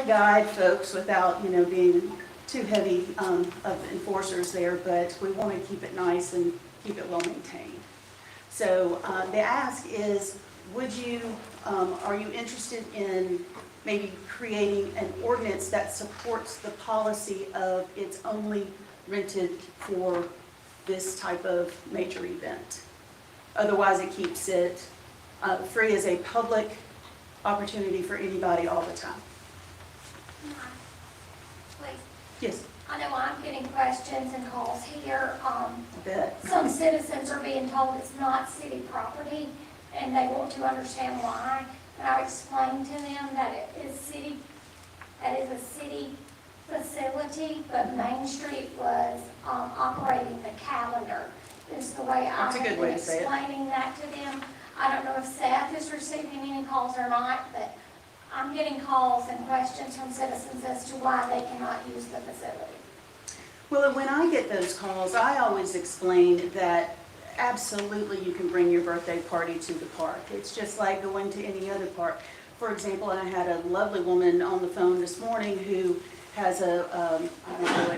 guide folks without, you know, being too heavy of enforcers there, but we want to keep it nice and keep it well maintained. So the ask is, would you, are you interested in maybe creating an ordinance that supports the policy of it's only rented for this type of major event? Otherwise, it keeps it free as a public opportunity for anybody all the time. Please. Yes, I know I'm getting questions and calls here. I bet. Some citizens are being told it's not city property, and they want to understand why. And I explained to them that it is a city facility, but Main Street was operating the calendar. Is the way I That's a have good been way to say it. explaining that to them. I don't know if Seth is receiving any calls or not, but I'm getting calls and questions from citizens as to why they cannot use the facility. Well, and when I get those calls, I always explain that absolutely you can bring your birthday party to the park. It's just like going to any other park. For example, I had a lovely woman on the phone this morning who has an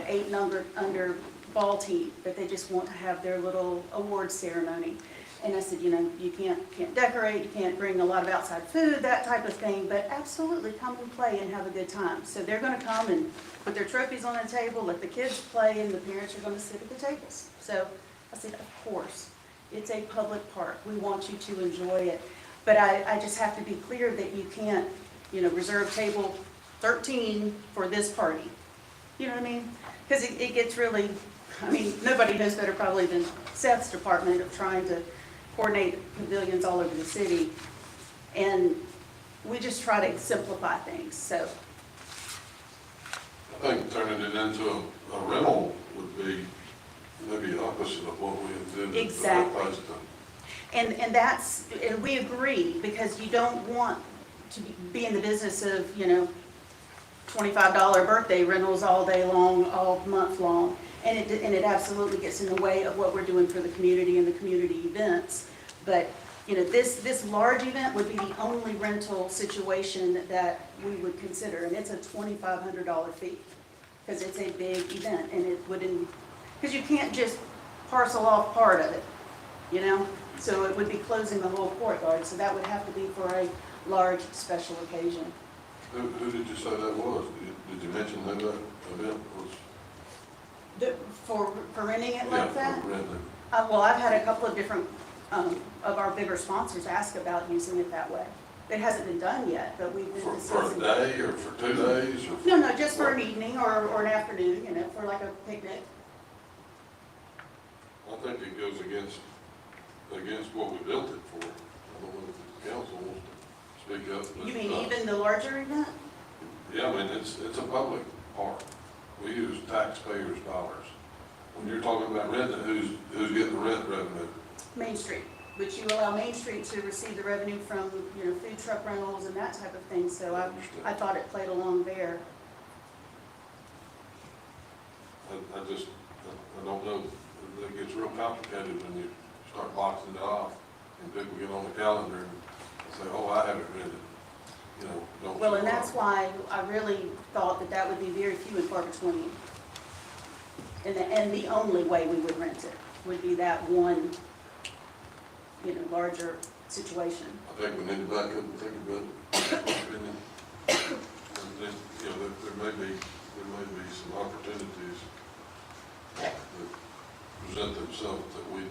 8 under ball team, but they just want to have their little award ceremony. And I said, you know, you can't decorate, you can't bring a lot of outside food, that type of thing, but absolutely come and play and have a good time. So they're going to come and put their trophies on the table, let the kids play, and the parents are going to sit at the tables. So I said, of course, it's a public park. We want you to enjoy it. But I just have to be clear that you can't, you know, reserve table 13 for this party. You know what I mean? Because it gets really, I mean, nobody knows better probably than Seth's department of trying to coordinate pavilions all over the city. And we just try to simplify things, so. I think turning it into a rental would be maybe opposite of what we intended. Exactly. And we agree, because you don't want to be in the business of, you know, $25 birthday rentals all day long, all month long. And it absolutely gets in the way of what we're doing for the community and the community events. But you know, this large event would be the only rental situation that we would consider, and it's a $2,500 fee, because it's a big event, and it wouldn't, because you can't just parcel off part of it, you know? So it would be closing the whole courtyard, so that would have to be for a large special occasion. Who did you say that was? Did you mention who that event was? For renting it like Yeah, that? for renting. Well, I've had a couple of different, of our bigger sponsors ask about using it that way. It hasn't been done yet, but we've been For a discussing. day or for 2 days or? No, just for an evening or an afternoon, you know, for like a picnic. I think it goes against what we built it for. I don't know if the council wants to speak up. but, You mean even the larger event? Yeah, I mean, it's a public park. We use taxpayers' dollars. When you're talking about renting, who's getting the rent revenue? Main Street, which you allow Main Street to receive the revenue from, you know, food truck rentals and that type of thing, so I thought it played along there. I don't know. It gets real complicated when you start boxing it off and people get on the calendar and say, oh, I have it rented. You know, don't. Well, and that's why I really thought that that would be very few and far between. And the only way we would rent it would be that one, you know, larger situation. I think we need to back up and think about it. And then, you know, there may be some opportunities that present themselves that we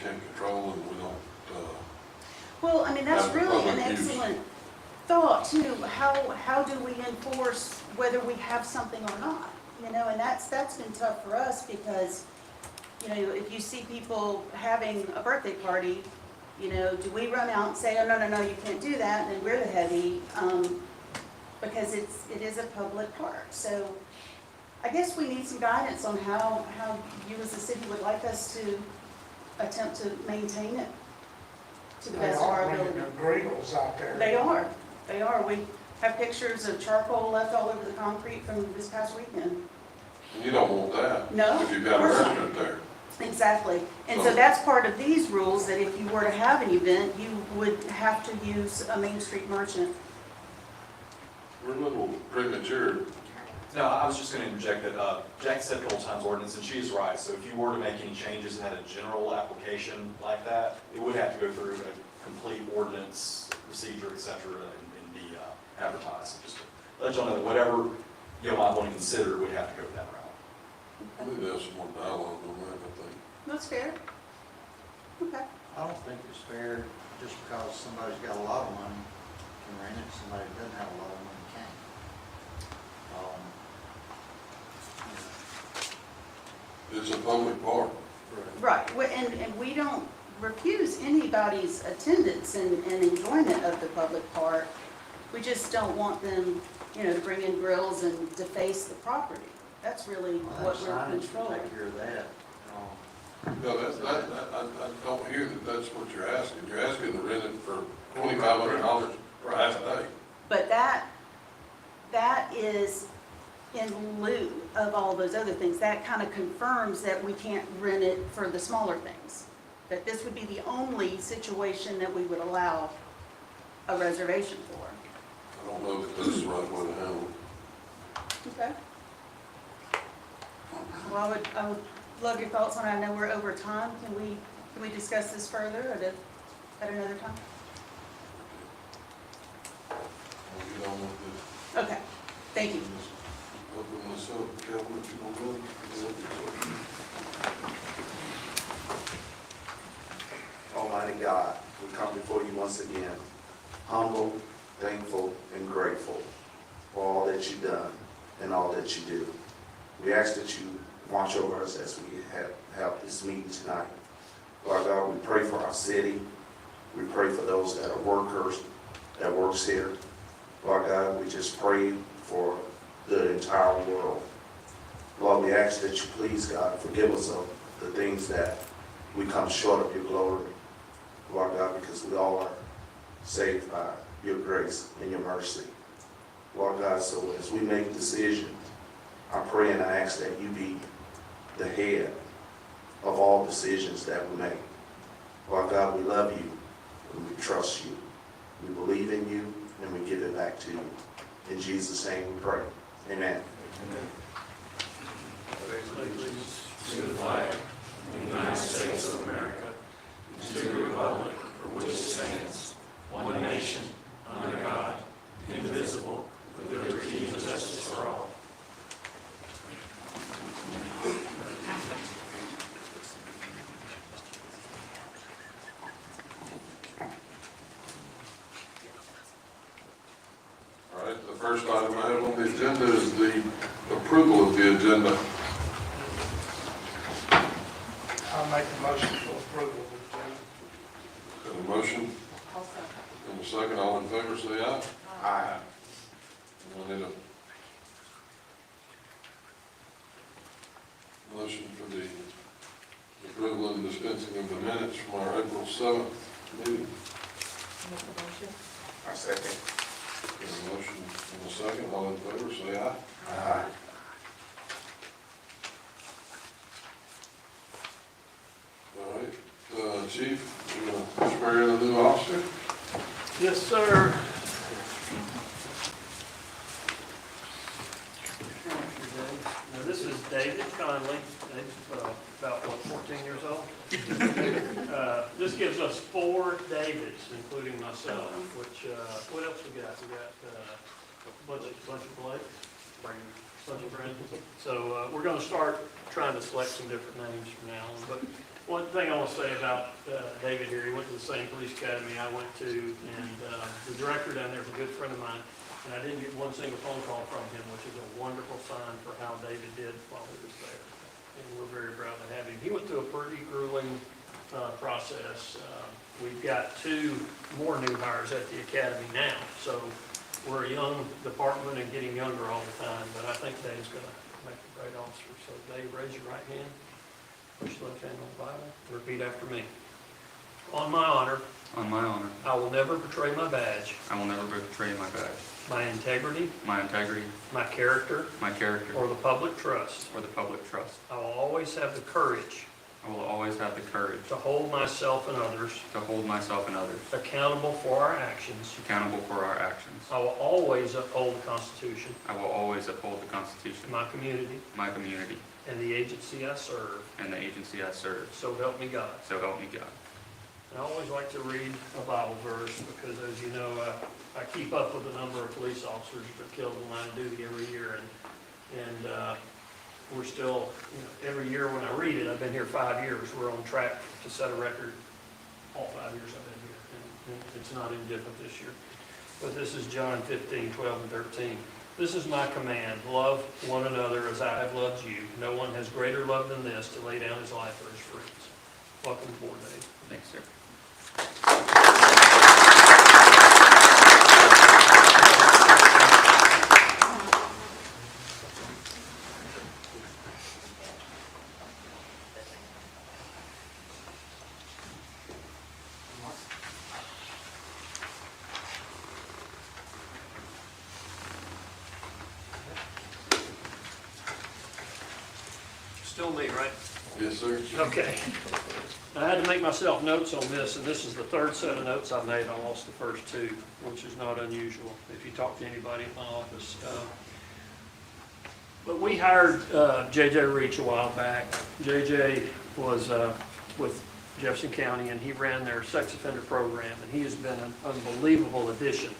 can't control and we don't, Well, I mean, that's Have really an public use. excellent thought too. How do we enforce whether we have something or not? You know, and that's been tough for us because, you know, if you see people having a birthday party, you know, do we run out and say, oh, no, you can't do that, and then we're the heavy, because it is a public park. So I guess we need some guidance on how you as a city would like us to attempt to maintain it to the They best of our are ability. bringing the grills out there. They are. We have pictures of charcoal left all over the concrete from this past weekend. and you don't want that. No, If you've got a of course not. restaurant there. Exactly. And so that's part of these rules, that if you were to have an event, you would have to use a Main Street merchant. We're a little premature. No, I was just going to interject that Jack said old times ordinance, and she is right. So if you were to make any changes that had a general application like that, it would have to go through a complete ordinance procedure, et cetera, and be advertised. Just to let y'all know that whatever you might want to consider would have to go that route. I think there's some more dialogue on that, I think. That's fair. Okay. I don't think it's fair just because somebody's got a lot of money can rent it, somebody that doesn't have a lot of money can't. It's a public park. Right. And we don't refuse anybody's attendance and enjoyment of the public park. We just don't want them, you know, to bring in grills and deface the property. That's really what we're Signage controlling. take care of that. No, I don't hear that that's what you're asking. You're asking to rent it for $2,500 for half a day. But that is in lieu of all those other things. That kind of confirms that we can't rent it for the smaller things. That this would be the only situation that we would allow a reservation for. I don't know if that's the right way to handle it. Okay. Well, I would love your thoughts on it. I know we're over time. Can we discuss this further at another time? We'll get on with this. Okay, thank you. Open this up. Calvin, if you don't mind. Almighty God, we come before you once again, humble, thankful, and grateful for all that you've done and all that you do. We ask that you watch over us as we have this meeting tonight. Lord God, we pray for our city. We pray for those that are workers, that works here. Lord God, we just pray for the entire world. Lord, we ask that you please, God, forgive us of the things that we come short of your glory. Lord God, because we all are saved by your grace and your mercy. Lord God, so as we make decisions, I pray and I ask that you be the head of all decisions that we make. Lord God, we love you and we trust you. We believe in you and we give it back to you. In Jesus' name we pray. Amen. To the flag of the United States of America, to the republic for which it stands, one nation, under God, indivisible, with liberty and justice for all. All right, the first item I have on the agenda is the approval of the agenda. I'll make the motion for approval of the agenda. Got a motion? And a second, all in favor, say aye. Aye. I need a motion for the approval and dispensing of the minutes from our April 7th meeting. I second. Got a motion and a second, all in favor, say aye. Aye. All right, Chief, you gonna swear in a new officer? Yes, sir. Now, this is David Conley. David's about, 14 years old? This gives us 4 Davids, including myself, which, what else we got? We got a bunch of Blakes, bunch of Brandons. So we're going to start trying to select some different names from now on. But one thing I want to say about David here, he went to the same police academy I went to, and the director down there is a good friend of mine, and I didn't get one single phone call from him, which is a wonderful sign for how David did while he was there. And we're very proud to have him. He went through a pretty grueling process. We've got 2 more new hires at the academy now, so we're a young department and getting younger all the time, but I think Dave's going to make a great officer. So Dave, raise your right hand. Push the left hand on the Bible. Repeat after me. On my honor, I will never betray my badge, I will never betray my badge, my integrity, my integrity, my character, or the public trust. the public trust. I will always have the courage I will always have the courage to hold myself and others to hold myself and others accountable for our actions. accountable for our actions. I will always uphold the Constitution, I will always uphold the Constitution, my community, my community, and the agency I serve. and the agency I serve. So help me God. So help me God. And I always like to read a Bible verse because, as you know, I keep up with the number of police officers that are killed in line of duty every year, and we're still, every year when I read it, I've been here 5 years, we're on track to set a record all 5 years I've been here, and it's not any different this year. But this is John 15:12 and 13. This is my command, love one another as I have loved you. No one has greater love than this, to lay down his life for his friends. Welcome aboard, Dave. Thanks, sir. Still me, right? Yes, sir. Okay. I had to make myself notes on this, and this is the 3rd set of notes I made. I lost the first 2, which is not unusual if you talk to anybody in my office. But we hired J.J. Reach a while back. J.J. was with Jefferson County, and he ran their sex offender program, and he has been an unbelievable addition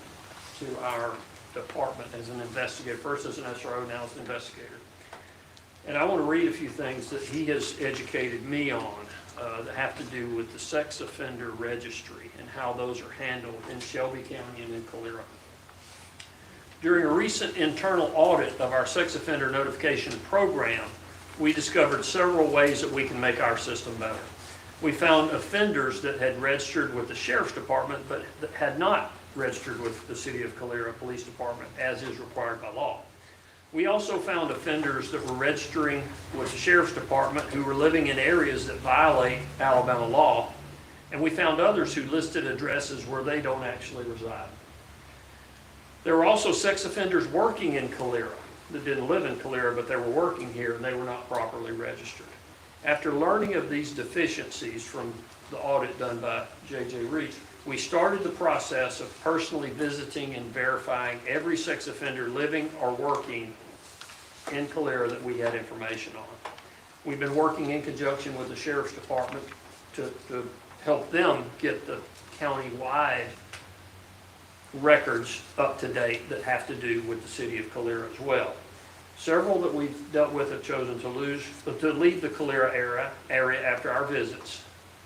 to our department as an investigator. First as an SRO, now as an investigator. And I want to read a few things that he has educated me on that have to do with the sex offender registry and how those are handled in Shelby County and in Calera. During a recent internal audit of our sex offender notification program, we discovered several ways that we can make our system better. We found offenders that had registered with the Sheriff's Department but that had not registered with the City of Calera Police Department, as is required by law. We also found offenders that were registering with the Sheriff's Department who were living in areas that violate Alabama law, and we found others who listed addresses where they don't actually reside. There were also sex offenders working in Calera that didn't live in Calera, but they were working here and they were not properly registered. After learning of these deficiencies from the audit done by J.J. Reach, we started the process of personally visiting and verifying every sex offender living or working in Calera that we had information on. We've been working in conjunction with the Sheriff's Department to help them get the county-wide records up to date that have to do with the city of Calera as well. Several that we've dealt with have chosen to leave the Calera area after our visits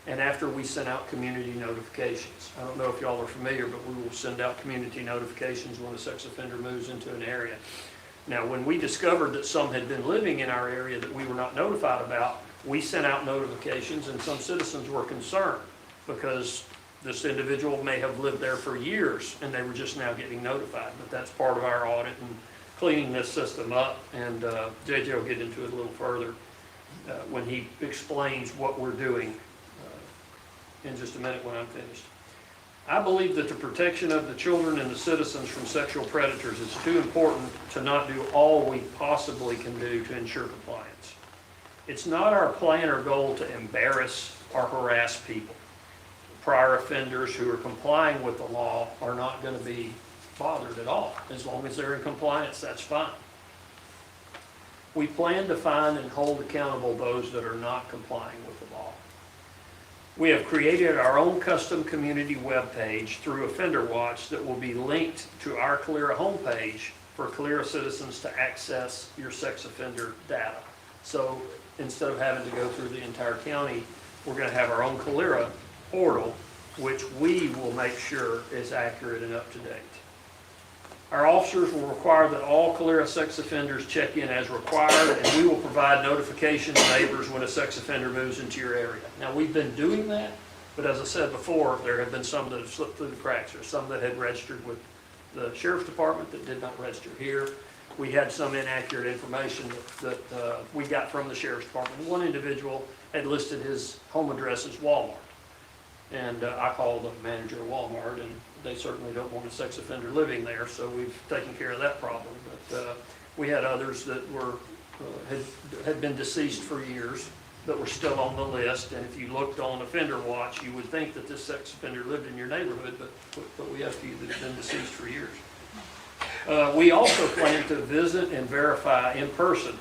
and after we sent out community notifications. I don't know if y'all are familiar, but we will send out community notifications when a sex offender moves into an area. Now, when we discovered that some had been living in our area that we were not notified about, we sent out notifications, and some citizens were concerned because this individual may have lived there for years and they were just now getting notified. But that's part of our audit and cleaning this system up, and JJ will get into it a little further when he explains what we're doing in just a minute when I'm finished. I believe that the protection of the children and the citizens from sexual predators is too important to not do all we possibly can do to ensure compliance. It's not our plan or goal to embarrass or harass people. Prior offenders who are complying with the law are not going to be bothered at all. As long as they're in compliance, that's fine. We plan to find and hold accountable those that are not complying with the law. We have created our own custom community webpage through Offender Watch that will be linked to our Calera homepage for Calera citizens to access your sex offender data. So instead of having to go through the entire county, we're going to have our own Calera portal, which we will make sure is accurate and up to date. Our officers will require that all Calera sex offenders check in as required, and we will provide notifications to neighbors when a sex offender moves into your area. Now, we've been doing that, but as I said before, there have been some that have slipped through the cracks. There's some that had registered with the Sheriff's Department that did not register here. We had some inaccurate information that we got from the Sheriff's Department. One individual had listed his home address as Walmart. And I called the manager of Walmart, and they certainly don't want a sex offender living there, so we've taken care of that problem. But we had others that were had been deceased for years that were still on the list, and if you looked on Offender Watch, you would think that this sex offender lived in your neighborhood, but we have a few that have been deceased for years. We also plan to visit and verify in person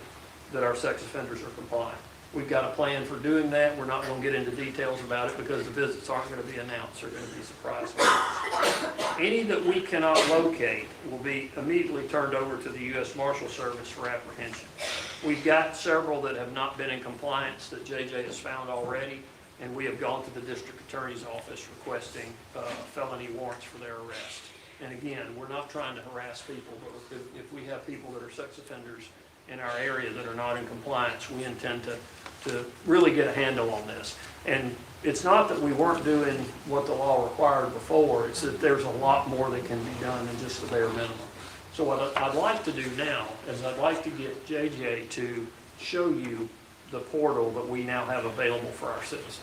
that our sex offenders are compliant. We've got a plan for doing that. We're not going to get into details about it because the visits aren't going to be announced. They're going to be surprise visits. Any that we cannot locate will be immediately turned over to the U.S. Marshal Service for apprehension. We've got several that have not been in compliance that JJ has found already, and we have gone to the district attorney's office requesting felony warrants for their arrest. And again, we're not trying to harass people, but if we have people that are sex offenders in our area that are not in compliance, we intend to really get a handle on this. And it's not that we weren't doing what the law required before, it's that there's a lot more that can be done than just the bare minimum. So what I'd like to do now is I'd like to get JJ to show you the portal that we now have available for our citizens.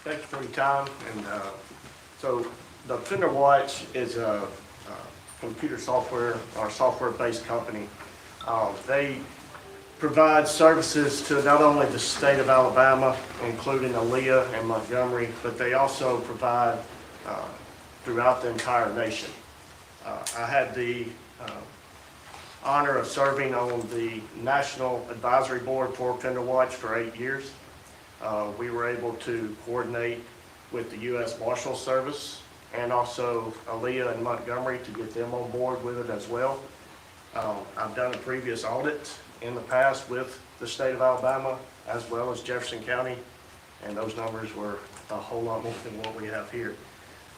Thank you for your time. And so the Offender Watch is a computer software or software-based company. They provide services to not only the state of Alabama, including Aaliyah and Montgomery, but they also provide throughout the entire nation. I had the honor of serving on the National Advisory Board for Offender Watch for 8 years. We were able to coordinate with the U.S. Marshal Service and also Aaliyah and Montgomery to get them on board with it as well. I've done a previous audit in the past with the state of Alabama as well as Jefferson County, and those numbers were a whole lot more than what we have here.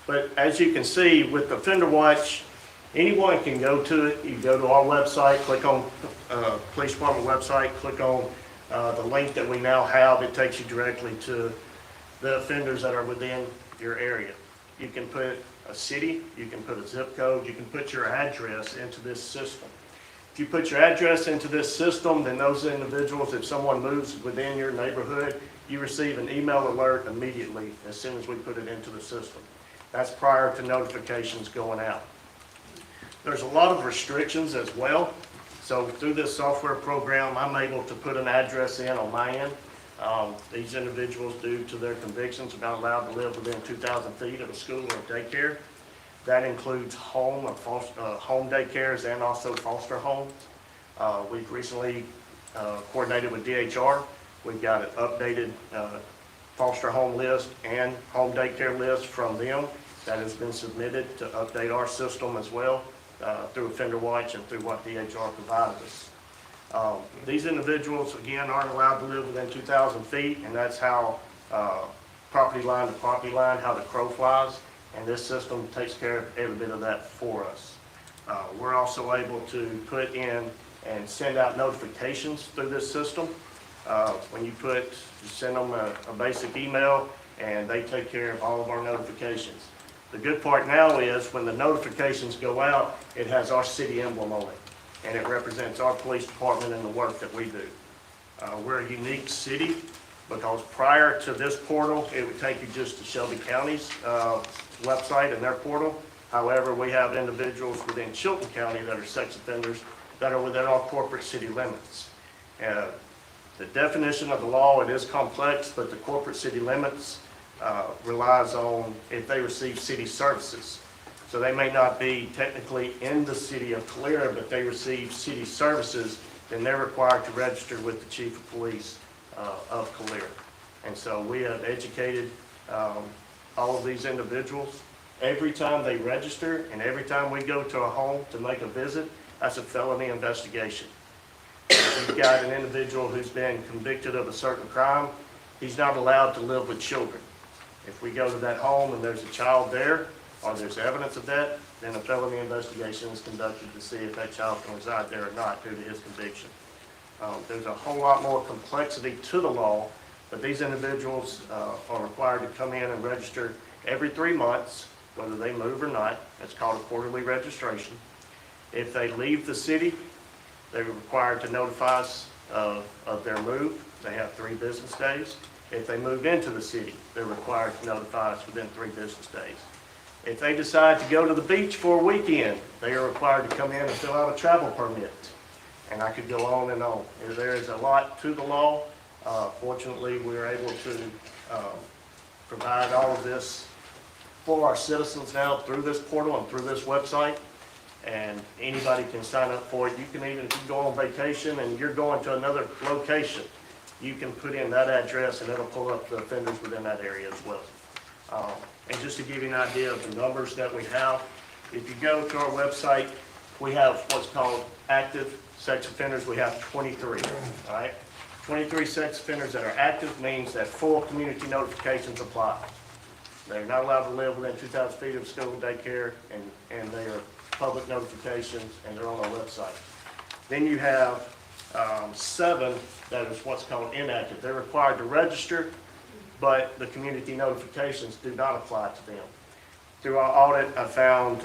But as you can see with the Offender Watch, anyone can go to it. You go to our website, click on police department website, click on the link that we now have. It takes you directly to the offenders that are within your area. You can put a city, you can put a zip code, you can put your address into this system. If you put your address into this system, then those individuals, if someone moves within your neighborhood, you receive an email alert immediately as soon as we put it into the system. That's prior to notifications going out. There's a lot of restrictions as well. So through this software program, I'm able to put an address in on my end. These individuals, due to their convictions, are not allowed to live within 2,000 feet of a school or daycare. That includes home daycares and also foster homes. We've recently coordinated with DHR. We've got an updated foster home list and home daycare list from them that has been submitted to update our system as well through Offender Watch and through what DHR provided us. These individuals, again, aren't allowed to live within 2,000 feet, and that's how property line to property line, how the crow flies, and this system takes care of every bit of that for us. We're also able to put in and send out notifications through this system. When you send them a basic email, and they take care of all of our notifications. The good part now is when the notifications go out, it has our city emblem on it, and it represents our police department and the work that we do. We're a unique city because prior to this portal, it would take you just to Shelby County's website and their portal. However, we have individuals within Chilton County that are sex offenders that are within our corporate city limits. The definition of the law, it is complex, but the corporate city limits relies on if they receive city services. So they may not be technically in the city of Calera, but they receive city services, then they're required to register with the chief of police of Calera. And so we have educated all of these individuals. Every time they register and every time we go to a home to make a visit, that's a felony investigation. If you've got an individual who's been convicted of a certain crime, he's not allowed to live with children. If we go to that home and there's a child there, or there's evidence of that, then a felony investigation is conducted to see if that child can reside there or not due to his conviction. There's a whole lot more complexity to the law, but these individuals are required to come in and register every 3 months, whether they move or not. It's called a quarterly registration. If they leave the city, they're required to notify us of their move. They have 3 business days. If they move into the city, they're required to notify us within 3 business days. If they decide to go to the beach for a weekend, they are required to come in and fill out a travel permit. And I could go on and on. There is a lot to the law. Fortunately, we're able to provide all of this for our citizens now through this portal and through this website. And anybody can sign up for it. You can even, if you go on vacation and you're going to another location, you can put in that address and it'll pull up the offenders within that area as well. And just to give you an idea of the numbers that we have, if you go to our website, we have what's called active sex offenders. We have 23, all right? 23 sex offenders that are active means that full community notifications apply. They're not allowed to live within 2,000 feet of school, daycare, and they are public notifications, and they're on our website. Then you have 7 that is what's called inactive. They're required to register, but the community notifications do not apply to them. Through our audit, I found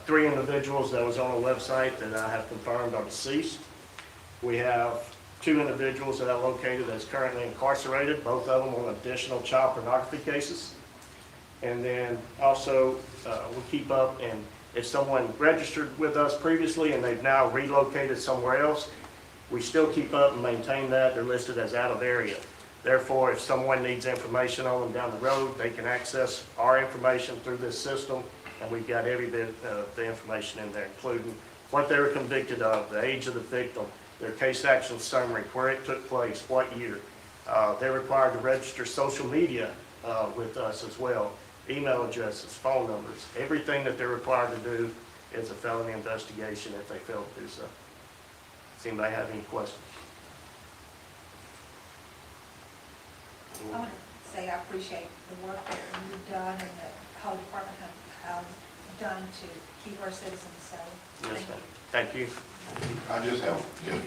3 individuals that was on a website that I have confirmed are deceased. We have 2 individuals that are located that's currently incarcerated, both of them on additional child pornography cases. And then also, we keep up, and if someone registered with us previously and they've now relocated somewhere else, we still keep up and maintain that. They're listed as out of area. Therefore, if someone needs information on them down the road, they can access our information through this system, and we've got every bit of the information in there, including what they were convicted of, the age of the victim, their case action summary, where it took place, what year. They're required to register social media with us as well, email addresses, phone numbers. Everything that they're required to do is a felony investigation if they fail to do so. Does anybody have any questions? I want to say I appreciate the work that you've done and the whole department have done to keep our citizens safe. Yes, ma'am. Thank you. I just have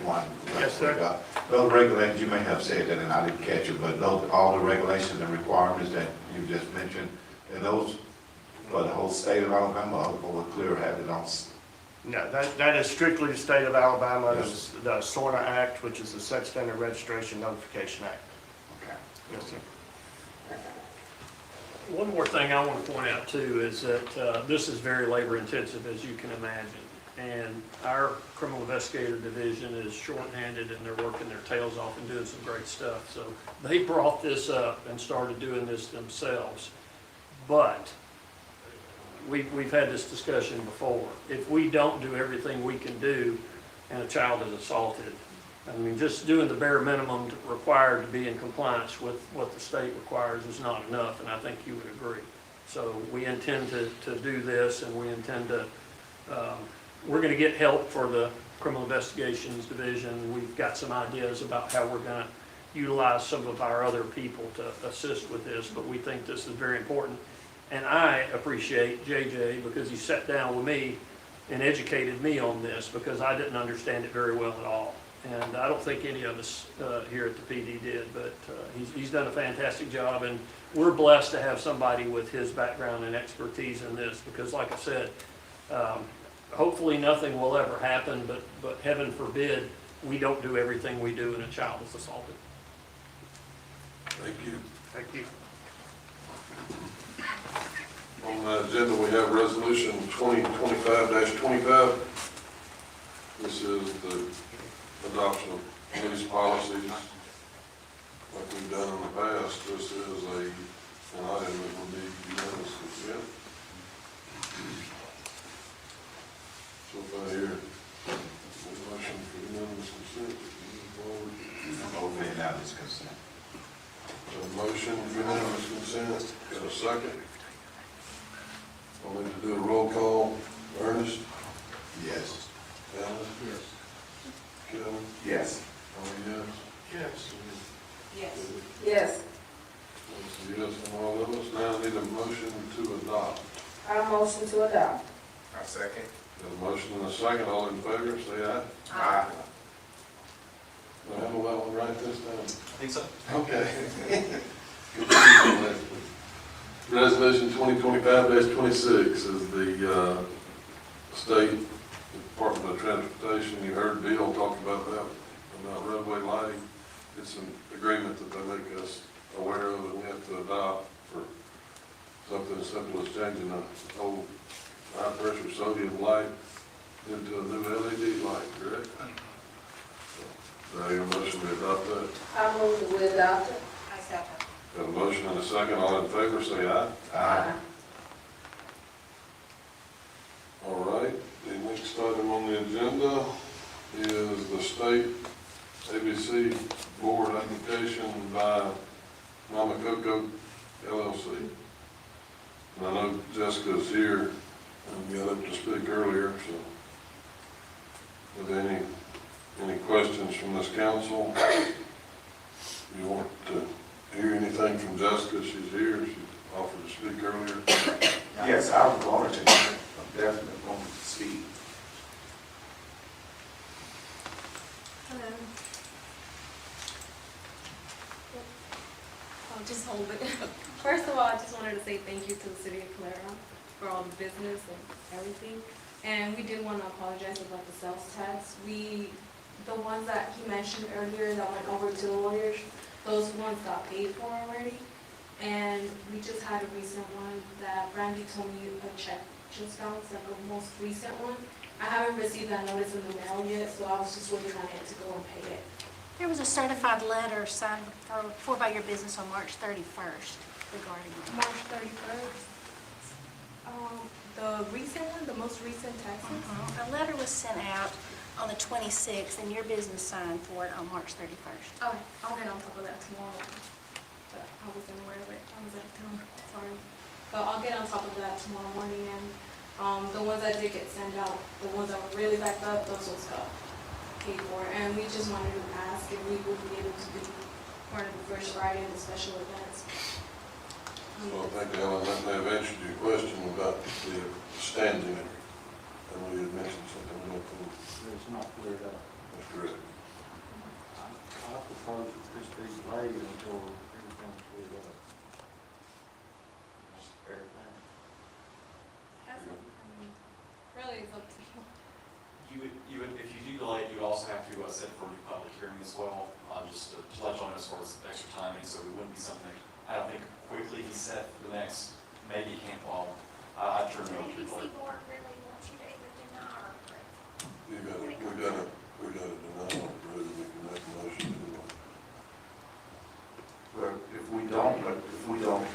one. Yes, sir. Those regulations, you may have said that and I didn't catch it, but those, all the regulations and requirements that you just mentioned, and those for the whole state of Alabama or Clear had it on? No, that is strictly the state of Alabama. Yes. The SORNA Act, which is the Sex Offender Registration Notification Act. Okay. Yes, sir. One more thing I want to point out too is that this is very labor intensive, as you can imagine. And our criminal investigative division is shorthanded and they're working their tails off and doing some great stuff. So they brought this up and started doing this themselves. But we've had this discussion before. If we don't do everything we can do and a child is assaulted, I mean, just doing the bare minimum required to be in compliance with what the state requires is not enough, and I think you would agree. So we intend to do this, and we intend to, we're gonna get help for the Criminal Investigations Division. We've got some ideas about how we're gonna utilize some of our other people to assist with this, but we think this is very important. And I appreciate JJ because he sat down with me and educated me on this because I didn't understand it very well at all. And I don't think any of us here at the PD did, but he's done a fantastic job. And we're blessed to have somebody with his background and expertise in this because, like I said, hopefully nothing will ever happen, but heaven forbid we don't do everything we do and a child is assaulted. Thank you. Thank you. On the agenda, we have resolution 2025-25. This is the adoption of police policies like we've done in the past. This is an item that would be unanimous consent. So if I hear a motion for unanimous consent, Over unanimous consent. a motion for unanimous consent, got a second? I'll need to do a roll call. Ernest? Yes. Alan? Yes. Kevin? Yes. Yes. Yes. Yes. Yes, That's a yes on all of us. Now I need a motion to adopt. I motion to adopt. I second. Got a motion and a second. All in favor, say aye. Aye. Did I handle that one right this time? I think so. Okay. Resolution 2025-26 is the State Department of Transportation. You heard Bill talk about that, about roadway lighting. It's an agreement that they make us aware of and we have to adopt for something as simple as changing an old high-pressure sodium light into a new LED light, correct? Do I hear a motion to adopt that? I move that we adopt it. I second. Got a motion and a second. All in favor, say aye. Aye. All right, the next item on the agenda is the state ABC board application by Mama Coco LLC. And I know Jessica's here and got up to speak earlier, so. Are there any questions from this council? You want to hear anything from Jessica? She's here. She offered to speak earlier. Yes, I was going to, I'm definitely going to speak. Hello. I'll just hold it. First of all, I just wanted to say thank you to the city of Calera for all the business and everything. And we did want to apologize about the sales tax. The ones that he mentioned earlier that went over to the lawyers, those ones got paid for already. And we just had a recent one that Randy told me a check just bounced, like a most recent one. I haven't received that notice in the mail yet, so I was just waiting on it to go and pay it. There was a certified letter signed for by your business on March 31st regarding it. March 31st. The recent one, the most recent taxes? A letter was sent out on the 26th, and your business signed for it on March 31st. Okay, I'll get on top of that tomorrow. But I wasn't aware of it. I was out of town, sorry. But I'll get on top of that tomorrow morning, and the ones that did get sent out, the ones that were really backed up, those ones got paid for. And we just wanted to ask if we would be able to do part of the first Friday and the special events. So I think, Alan, that may have answered your question about the standing. And we had mentioned something like that. It's not cleared up. That's correct. I propose that this be delayed until everything's cleared up. That's a fair thing. Really, it's up to you. You would, if you do delay it, you would also have to set for a public hearing as well, just to let you know as far as extra timing, so it wouldn't be something, I don't think quickly he set for the next, maybe he can't follow. I'd turn it over to The you. ABC board really wants you to either deny or approve. We gotta deny it, whether we can make a motion to, But if we don't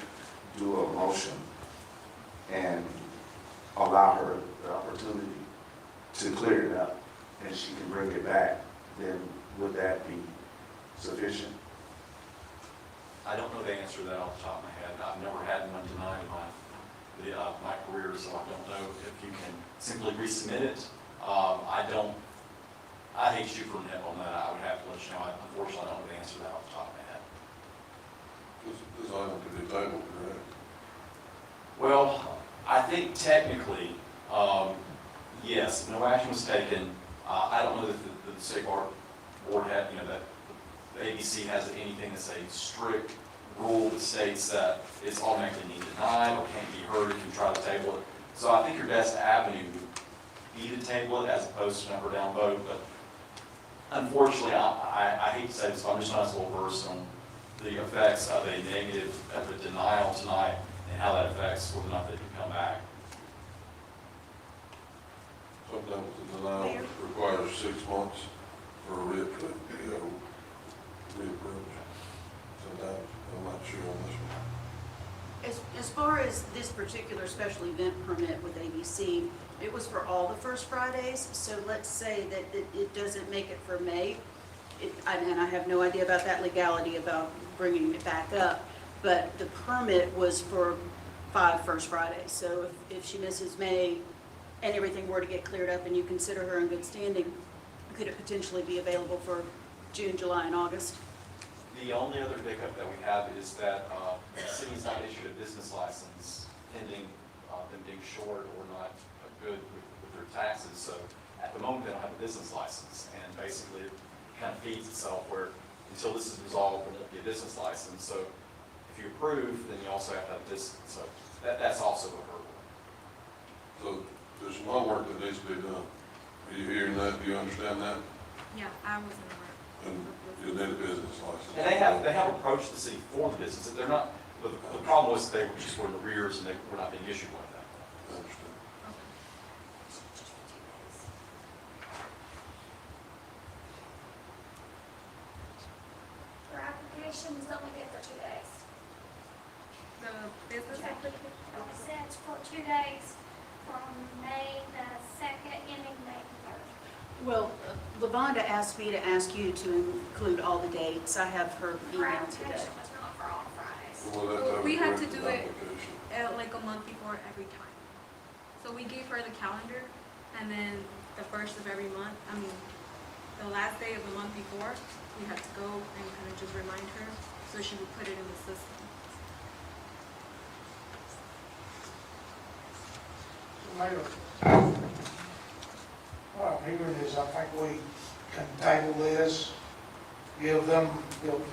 do a motion and allow her the opportunity to clear it up, and she can bring it back, then would that be sufficient? I don't know the answer to that off the top of my head. I've never had one denied in my career, so I don't know if you can simply resubmit it. I hate to shoot from the hip on that. I would have to let you know. Unfortunately, I don't know the answer to that off the top of my head. this item to be tabled, correct? Well, I think technically, yes, no action was taken. I don't know that the state bar board had, that the ABC has anything that's a strict rule that states that it's automatically being denied or can't be heard if you try to table it. So I think your best avenue would be to table it as opposed to an up or down vote. But unfortunately, I hate to say this, but I'm just not as well versed on the effects of a negative, of a denial tonight and how that affects whether or not they can come back. Sometimes the denial requires 6 months for a reapproach. Sometimes, I'm not sure on this one. As far as this particular special event permit with ABC, it was for all the first Fridays, so let's say that it doesn't make it for May. And I have no idea about that legality about bringing it back up, but the permit was for 5 first Fridays. So if she misses May and everything were to get cleared up and you consider her in good standing, could it potentially be available for June, July, and August? The only other hiccup that we have is that the city's not issued a business license pending them being short or not good with their taxes. So at the moment, they don't have a business license, and basically it kind of feeds itself where until this is resolved, there won't be a business license. So if you approve, then you also have to have this. So that's also a hurdle. So there's some homework that needs to be done. Are you hearing that? Do you understand that? Yeah, I wasn't aware. And you need a business license. And they have approached the city for the business. They're not. The problem was they just were in arrears and they were not being issued like that. I understand. For applications, only good for 2 days. The business application? Like I said, it's for 2 days from May the 2nd, ending May the 3rd. Well, Lavonda asked me to ask you to include all the dates. I have her For email application today. was not for all Fridays. Well, that's We have to corrected do it application. like a month before every time. So we gave her the calendar, and then the first of every month, the last day of the month before, we had to go and kind of just remind her, so she would put it in the system. Mayor, what I'm hearing is I think we can table this, give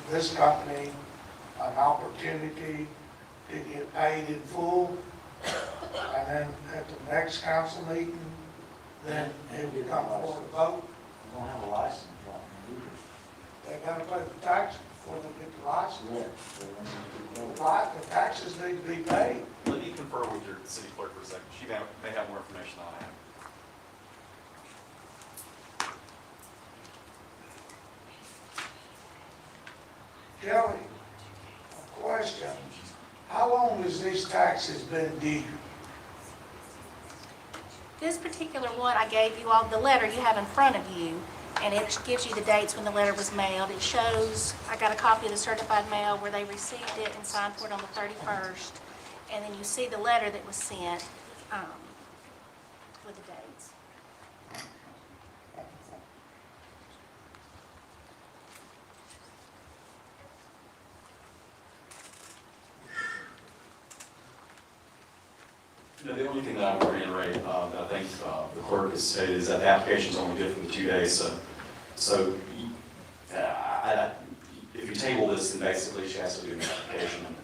this company an opportunity to get paid in full, and then at the next council meeting, then it will come for a vote. We don't have a license right They gotta pay the tax before they get the license. now. The taxes need to be paid. Let me confer with your city clerk for a second. She may have more information than I have. Kelly, a question. How long has these taxes been due? This particular one, I gave you all the letter you have in front of you, and it gives you the dates when the letter was mailed. It shows, I got a copy of the certified mail where they received it and signed for it on the 31st. And then you see the letter that was sent with the dates. The only thing that I would reiterate, that I think the clerk has stated, is that the application is only good for the 2 days. So if you table this, then basically she has to do an application and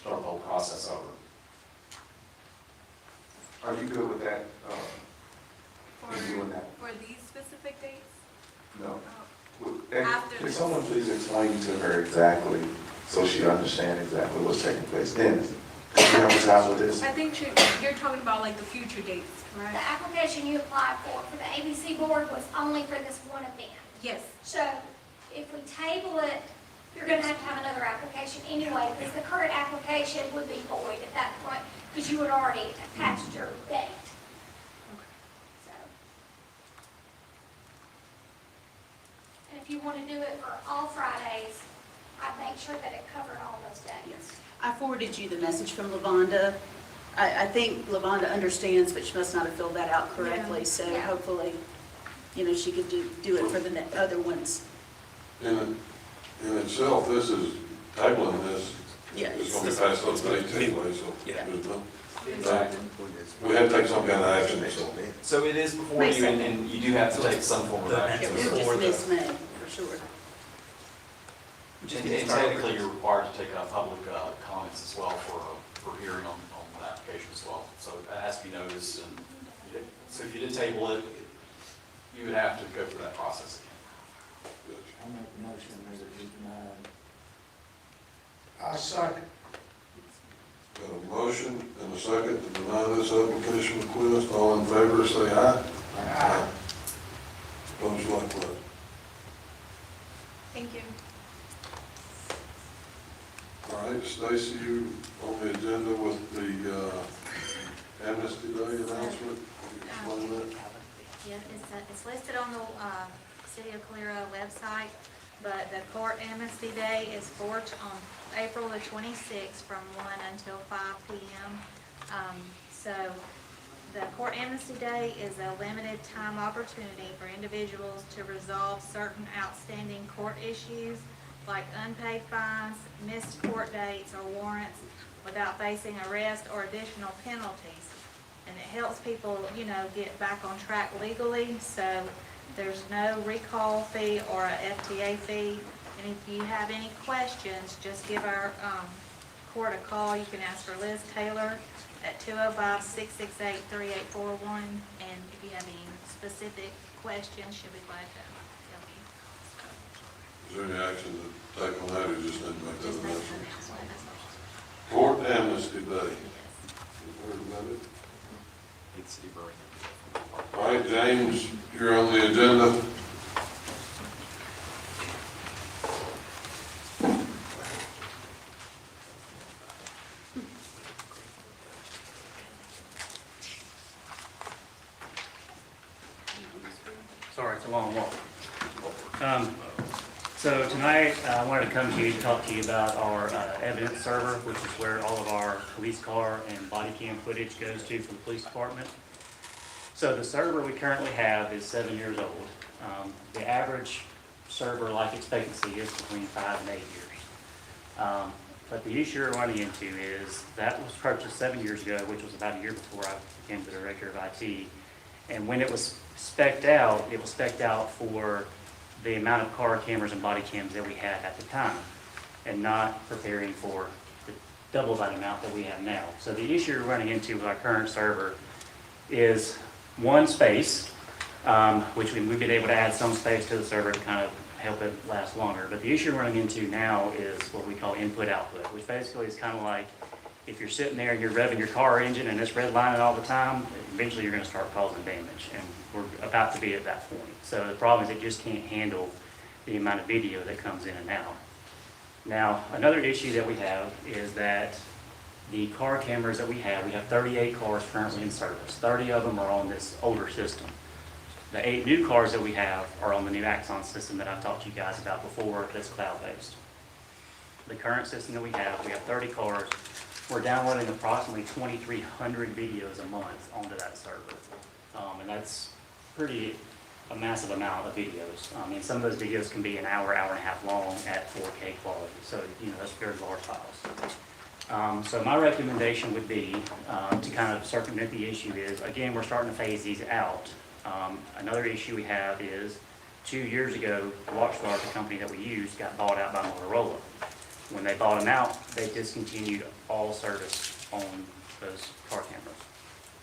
start the whole process over. Are you good with that, in doing that? For these specific dates? No. After Can this. someone please explain to her exactly, so she understands exactly what's taking place? Dennis? help us out with this? I think you're talking about like the future dates, The right? application you applied for the ABC board was only for this one event. Yes. So if we table it, you're gonna have to have another application anyway, because the current application would be void at that point, because you had already attached your date. So. And if you want to do it for all Fridays, I'd make sure that it covered all those days. I forwarded you the message from Lavonda. I think Lavonda understands, but she must not have filled that out correctly, so Yeah. hopefully, she could do it for the other ones. In itself, this is, tabling this, Yeah, it's gonna be past those dates anyway, so. Yeah. Exactly. We had to take some kind of action, so. So it is before you, and you do have to take some form of action. It would just miss May, for sure. And technically, you're required to take public comments as well for hearing on the application as well. So that has to be noticed, and so if you did table it, you would have to go through that process again. I make a motion that we deny. I second. Got a motion and a second to deny this application request. All in favor, say aye. Aye. Opposed, likewise. Thank you. All right, Stacy, you on the agenda with the Amnesty Day announcement? Can you explain that? Yeah, it's listed on the City of Calera website, but the court amnesty day is on April the 26th from 1 until 5 p.m. So the court amnesty day is a limited time opportunity for individuals to resolve certain outstanding court issues like unpaid fines, missed court dates, or warrants without facing arrest or additional penalties. And it helps people, get back on track legally, so there's no recall fee or a FTA fee. And if you have any questions, just give our court a call. You can ask for Liz Taylor at 205-668-3841. And if you have any specific questions, she'll be glad to help you. Is there any action to take on that, or just need to make that Just make announcement? an announcement. Court Amnesty Day. You heard about it? It's Ebering. All right, James, you're on the agenda. Sorry, it's a long walk. So tonight, I wanted to come to you to talk to you about our evidence server, which is where all of our police car and body cam footage goes to from the police department. So the server we currently have is 7 years old. The average server life expectancy is between 5 and 8 years. But the issue we're running into is that was purchased 7 years ago, which was about a year before I became the director of IT. And when it was spec'd out, it was spec'd out for the amount of car cameras and body cams that we had at the time, and not preparing for the double that amount that we have now. So the issue we're running into with our current server is one, space, which we've been able to add some space to the server to kind of help it last longer. But the issue we're running into now is what we call input-output, which basically is kind of like if you're sitting there and you're revving your car engine and it's redlining all the time, eventually you're going to start causing damage. And we're about to be at that point. So the problem is it just can't handle the amount of video that comes in and out. Now, another issue that we have is that the car cameras that we have 38 cars currently in service. 30 of them are on this older system. The 8 new cars that we have are on the new Axon system that I've talked to you guys about before that's cloud-based. The current system that we have 30 cars. We're downloading approximately 2,300 videos a month onto that server. And that's a massive amount of videos. I mean, some of those videos can be an hour, hour and a half long at 4K quality. So, that's very large files. So my recommendation would be to kind of circumvent the issue is, again, we're starting to phase these out. Another issue we have is 2 years ago, WatchGuard, the company that we use, got bought out by Motorola. When they bought them out, they discontinued all service on those car cameras.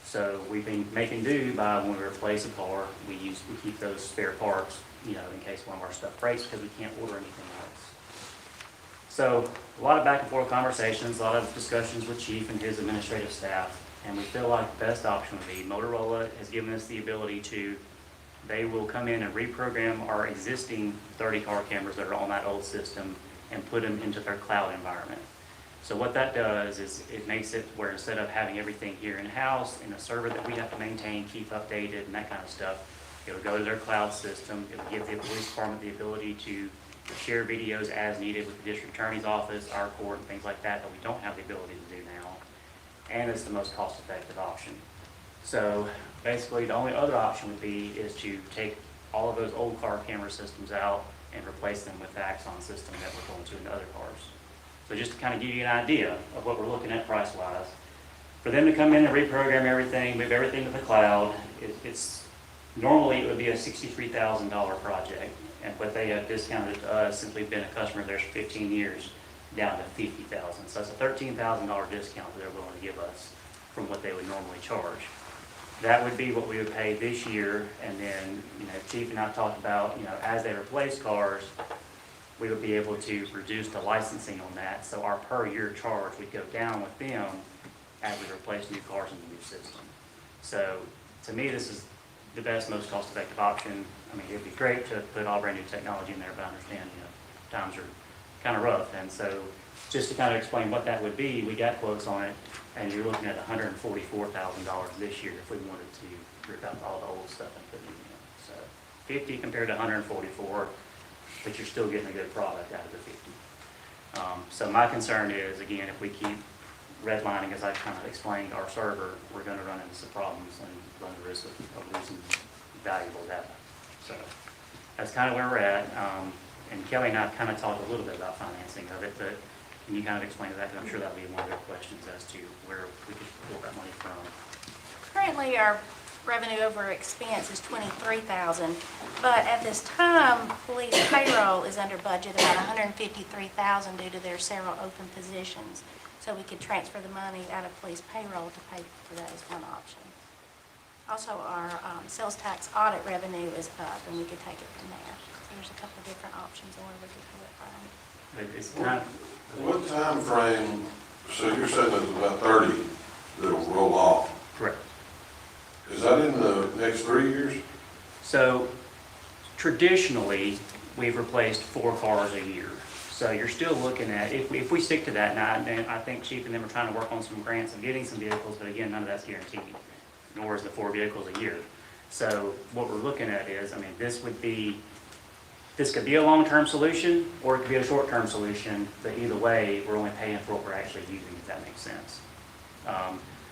So we've been making do by when we replace a car, we keep those spare parts, in case one of our stuff breaks because we can't order anything else. So a lot of back and forth conversations, a lot of discussions with Chief and his administrative staff, and we feel like the best option would be Motorola has given us the ability to, they will come in and reprogram our existing 30 car cameras that are on that old system and put them into their cloud environment. So what that does is it makes it where instead of having everything here in-house in a server that we have to maintain, keep updated and that kind of stuff, it'll go to their cloud system. It'll give the police department the ability to share videos as needed with the district attorney's office, our court, and things like that we don't have the ability to do now. And it's the most cost-effective option. So basically, the only other option would be is to take all of those old car camera systems out and replace them with the Axon system that we're going to in the other cars. So just to kind of give you an idea of what we're looking at price-wise, for them to come in and reprogram everything, move everything to the cloud, normally it would be a $63,000 project, but they have discounted to us since we've been a customer of theirs for 15 years, down to $50,000. So that's a $13,000 discount that they're willing to give us from what they would normally charge. That would be what we would pay this year, and then, Chief and I talked about, as they replace cars, we would be able to reduce the licensing on that, so our per year charge would go down with them as we replace new cars in the new system. So, to me, this is the best, most cost-effective option. I mean, it'd be great to put all brand new technology in there, but I understand, times are kind of rough, and so just to kind of explain what that would be, we got quotes on it, and you're looking at $144,000 this year if we wanted to rip out all the old stuff and put it in. So 50 compared to 144, but you're still getting a good product out of the 50. So my concern is, again, if we keep redlining, as I kind of explained, our server, we're going to run into some problems and run the risk of losing valuable data. So that's kind of where we're at. And Kelly and I kind of talked a little bit about financing of it, but can you kind of explain that? Because I'm sure that'll be one of their questions as to where we could pull that money from. Currently, our revenue over expense is $23,000, but at this time, police payroll is under budget about $153,000 due to their several open positions. So we could transfer the money out of police payroll to pay for that as one option. Also, our sales tax audit revenue is up, and we could take it from there. So there's a couple of different options on where we could pull it from. But it's kind of, What time frame? So you're saying there's about 30 that'll roll off. correct. Is that in the next 3 years? So traditionally, we've replaced 4 cars a year. So you're still looking at, if we stick to that, and I think Chief and them are trying to work on some grants and getting some vehicles, but again, none of that's guaranteed, nor is the 4 vehicles a year. So what we're looking at is, this could be a long-term solution, or it could be a short-term solution, but either way, we're only paying for what we're actually using, if that makes sense.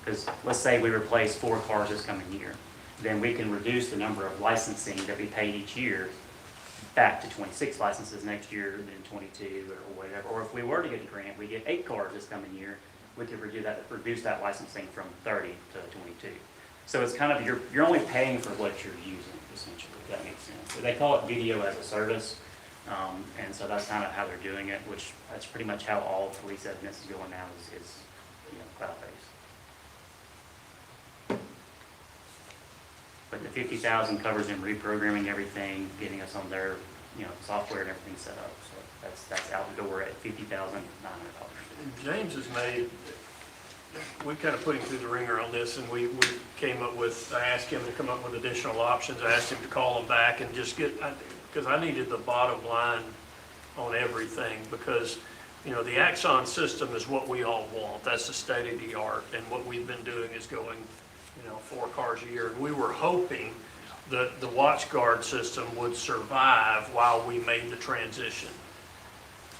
Because let's say we replace 4 cars this coming year, then we can reduce the number of licensing that we pay each year back to 26 licenses next year, and then 22 or whatever. Or if we were to get a grant, we get 8 cars this coming year, we could reduce that licensing from 30 to 22. So it's kind of, you're only paying for what you're using, essentially, if that makes sense. They call it video as a service, and so that's kind of how they're doing it, which that's pretty much how all police evidence is going now is cloud-based. But the 50,000 covers them reprogramming everything, getting us on their, software and everything set up. So that's out the door at $50,900. James has made, we kind of put him through the ringer on this, and we came up with, I asked him to come up with additional options. I asked him to call them back and just because I needed the bottom line on everything, because, the Axon system is what we all want. That's the state of the art, and what we've been doing is going 4 cars a year. And we were hoping that the WatchGuard system would survive while we made the transition.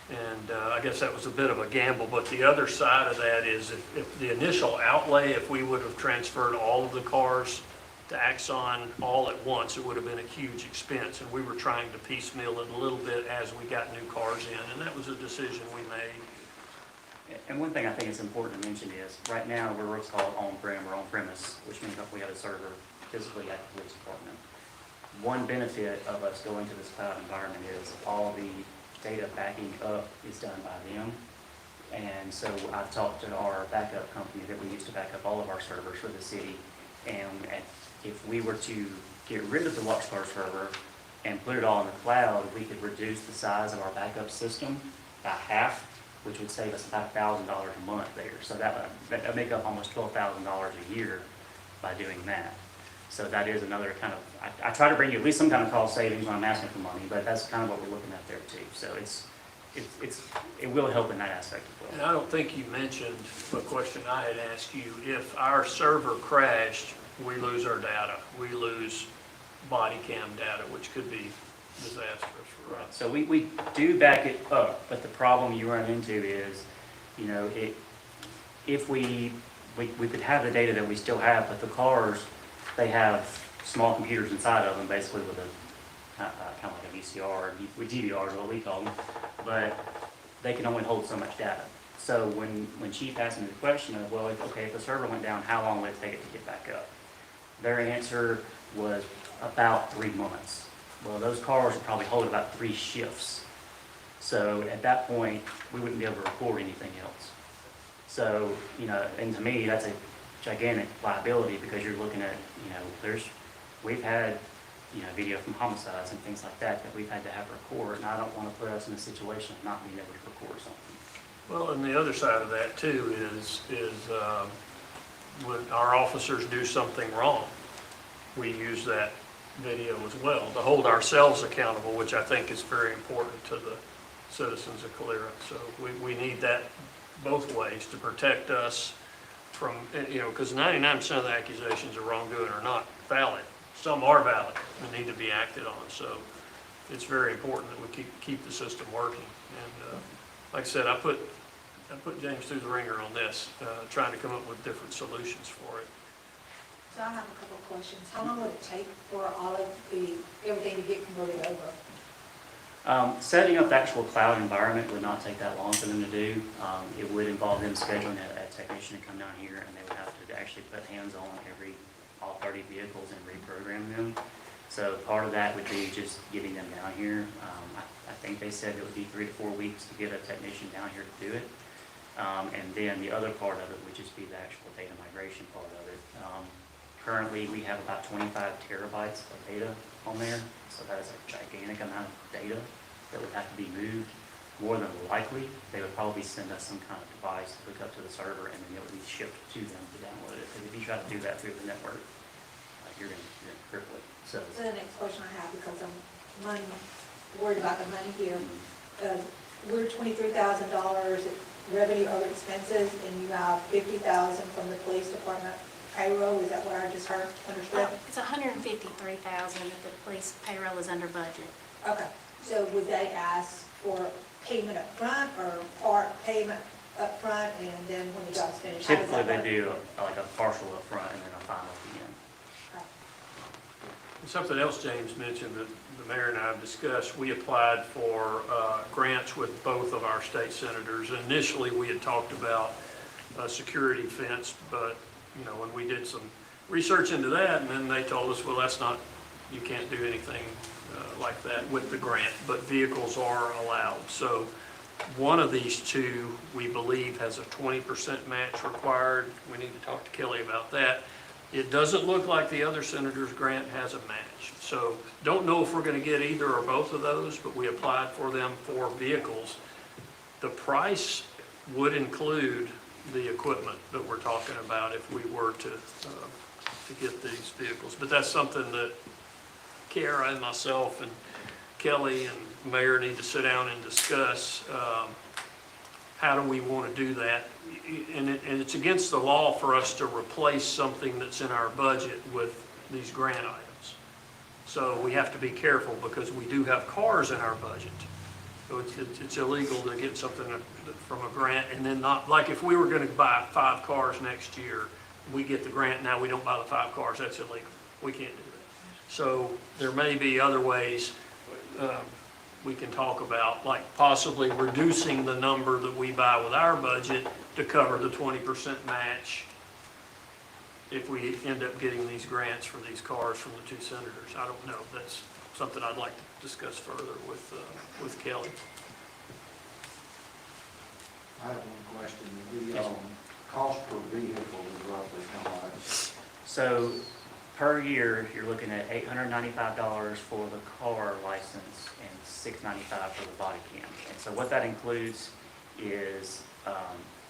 And I guess that was a bit of a gamble, but the other side of that is if the initial outlay, if we would have transferred all of the cars to Axon all at once, it would have been a huge expense. And we were trying to piecemeal it a little bit as we got new cars in, and that was a decision we made. And one thing I think is important to mention is, right now, we're what's called on-prem or on-premise, which means that we have a server physically at the police department. One benefit of us going to this cloud environment is all the data backing up is done by them. And so I've talked to our backup company that we use to back up all of our servers for the city. And if we were to get rid of the WatchGuard server and put it all in the cloud, we could reduce the size of our backup system by half, which would save us about $1,000 a month there. So that would make up almost $12,000 a year by doing that. So that is another kind of, I try to bring you at least some kind of cost savings when I'm asking for money, but that's kind of what we're looking at there too. So it will help in that aspect as And well. I don't think you mentioned the question I had asked you. If our server crashed, we lose our data. We lose body cam data, which could be disastrous for us. So we do back it up, but the problem you run into is, you know, if we could have the data that we still have, but the cars, they have small computers inside of them, basically with a kind of like a VCR, with DVR is what we call them, but they can only hold so much data. So when Chief asked me the question of, well, okay, if the server went down, how long would it take it to get back up? Their answer was about 3 months. Well, those cars would probably hold about 3 shifts. So at that point, we wouldn't be able to record anything else. So, you know, and to me, that's a gigantic liability because you're looking at, you know, we've had, you know, video from homicides and things like that we've had to have record, and I don't want to put us in a situation of not being able to record something. Well, and the other side of that too is when our officers do something wrong, we use that video as well to hold ourselves accountable, which I think is very important to the citizens of Calera. So we need that both ways to protect us from, you know, because 99% of the accusations of wrongdoing are not valid. Some are valid and need to be acted on. So it's very important that we keep the system working. And like I said, I put James through the ringer on this, trying to come up with different solutions for it. So I have a couple of questions. How long would it take for all of everything to get converted over? Setting up the actual cloud environment would not take that long for them to do. It would involve them scheduling a technician to come down here, and they would have to actually put hands on all 30 vehicles and reprogram them. So part of that would be just getting them down here. I think they said it would be 3 to 4 weeks to get a technician down here to do it. And then the other part of it would just be the actual data migration part of it. Currently, we have about 25 terabytes of data on there, so that is a gigantic amount of data that would have to be moved. More than likely, they would probably send us some kind of device to hook up to the server, and then it would be shipped to them to download it. Because if you try to do that through the network, you're going to cripple it. So The next question I have, because I'm worried about the money here. We're $23,000 revenue over expenses, and you have $50,000 from the police department payroll. Is that what I just understood? It's $153,000 if the police payroll is under budget. Okay, so would they ask for payment up front or part payment up front, and then when the job's finished? How does typically, that they work? do like a partial up front and then a final at the end. Something else James mentioned that the mayor and I have discussed, we applied for grants with both of our state senators. Initially, we had talked about a security fence, but, you know, when we did some research into that, and then they told us, well, that's not, you can't do anything like that with the grant, but vehicles are allowed. So one of these two, we believe, has a 20% match required. We need to talk to Kelly about that. It doesn't look like the other senator's grant has a match. So don't know if we're going to get either or both of those, but we applied for them for vehicles. The price would include the equipment that we're talking about if we were to get these vehicles. But that's something that Calera and myself and Kelly and Mayor need to sit down and discuss. How do we want to do that? And it's against the law for us to replace something that's in our budget with these grant items. So we have to be careful because we do have cars in our budget. So it's illegal to get something from a grant and then not, like if we were going to buy 5 cars next year, we get the grant, now we don't buy the 5 cars, that's illegal. We can't do that. So there may be other ways we can talk about, like possibly reducing the number that we buy with our budget to cover the 20% match if we end up getting these grants for these cars from the 2 senators. I don't know. That's something I'd like to discuss further with Kelly. I have one question. The cost per vehicle is roughly how much? So per year, you're looking at $895 for the car license and $695 for the body cam. And so what that includes is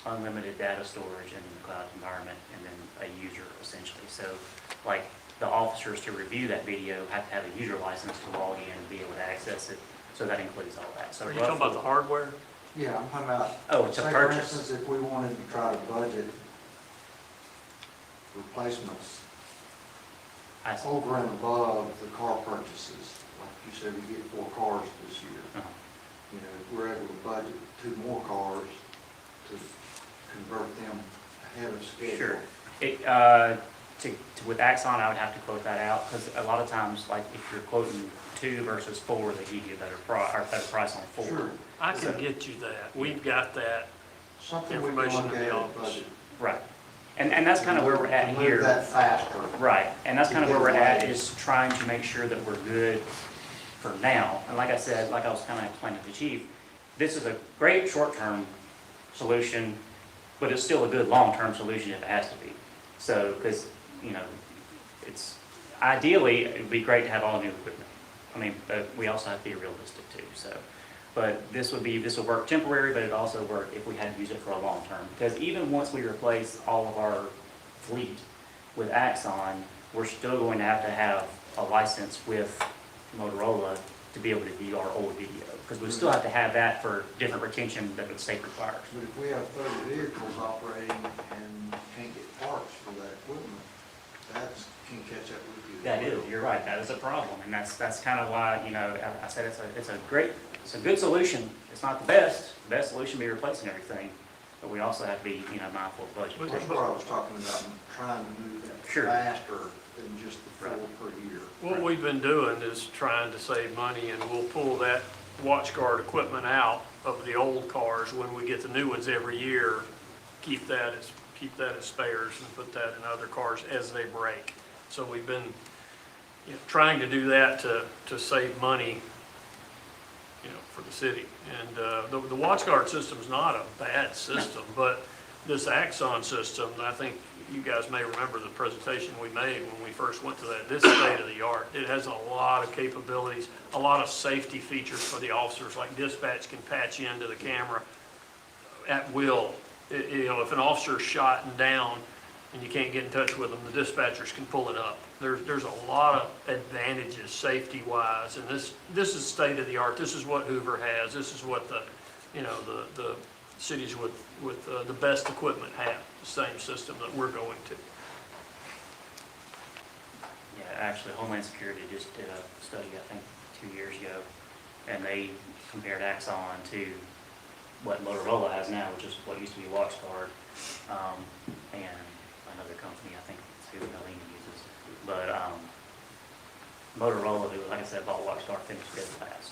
unlimited data storage in the cloud environment and then a user essentially. So like the officers to review that video have to have a user license to log in and be able to access it. So that includes all that. So Are you talking about the hardware? Yeah, I'm talking about. Oh, it's a say, purchase. For instance, if we wanted to try to budget replacements I see. over and above the car purchases, like you said, we get 4 cars this year. Uh-huh. You know, if we're able to budget 2 more cars to convert them ahead of schedule. Sure. It, with Axon, I would have to quote that out, because a lot of times, like, if you're quoting 2 versus 4, they give you a better price on 4. Sure. I can get you that. We've got that Something we can information look in at the in office. budget. Right. And that's kind of where we're at To here. move that faster. Right, and that's kind of where we're at, Right. is trying to make sure that we're good for now. And like I said, like I was kind of explaining to the chief, this is a great short-term solution, but it's still a good long-term solution if it has to be. So, because, you know, it's, ideally, it would be great to have all new equipment. I mean, but we also have to be realistic too, so. But this will work temporary, but it'd also work if we had to use it for a long term. Because even once we replace all of our fleet with Axon, we're still going to have a license with Motorola to be able to view our old video. Because we still have to have that for different retention that the state requires. But if we have 30 vehicles operating and can't get parts for that equipment, that can catch up with you. That is, you're right, that is a problem. And that's kind of why, you know, I said it's a good solution. It's not the best. The best solution would be replacing everything. But we also have to be, you know, mindful of budget. That's what I was talking about, trying to move that Sure. faster than just the 4 per year. What we've been doing is trying to save money, and we'll pull that watch guard equipment out of the old cars when we get the new ones every year. Keep that as spares and put that in other cars as they break. So we've been, you know, trying to do that to save money, you know, for the city. And the watch guard system's not a bad system, but this Axon system, I think you guys may remember the presentation we made when we first went to that. This is state of the art. It has a lot of capabilities, a lot of safety features for the officers, like dispatch can patch into the camera at will. You know, if an officer's shot and down and you can't get in touch with them, the dispatchers can pull it up. There's a lot of advantages safety-wise, and this is state of the art. This is what Hoover has. This is what the cities with the best equipment have, the same system that we're going to. Yeah, actually, Homeland Security just did a study, I think, 2 years ago, and they compared Axon to what Motorola has now, which is what used to be WatchGuard, and another company, I think it's who Melina uses. But Motorola, who, like I said, bought WatchGuard, finished dead fast.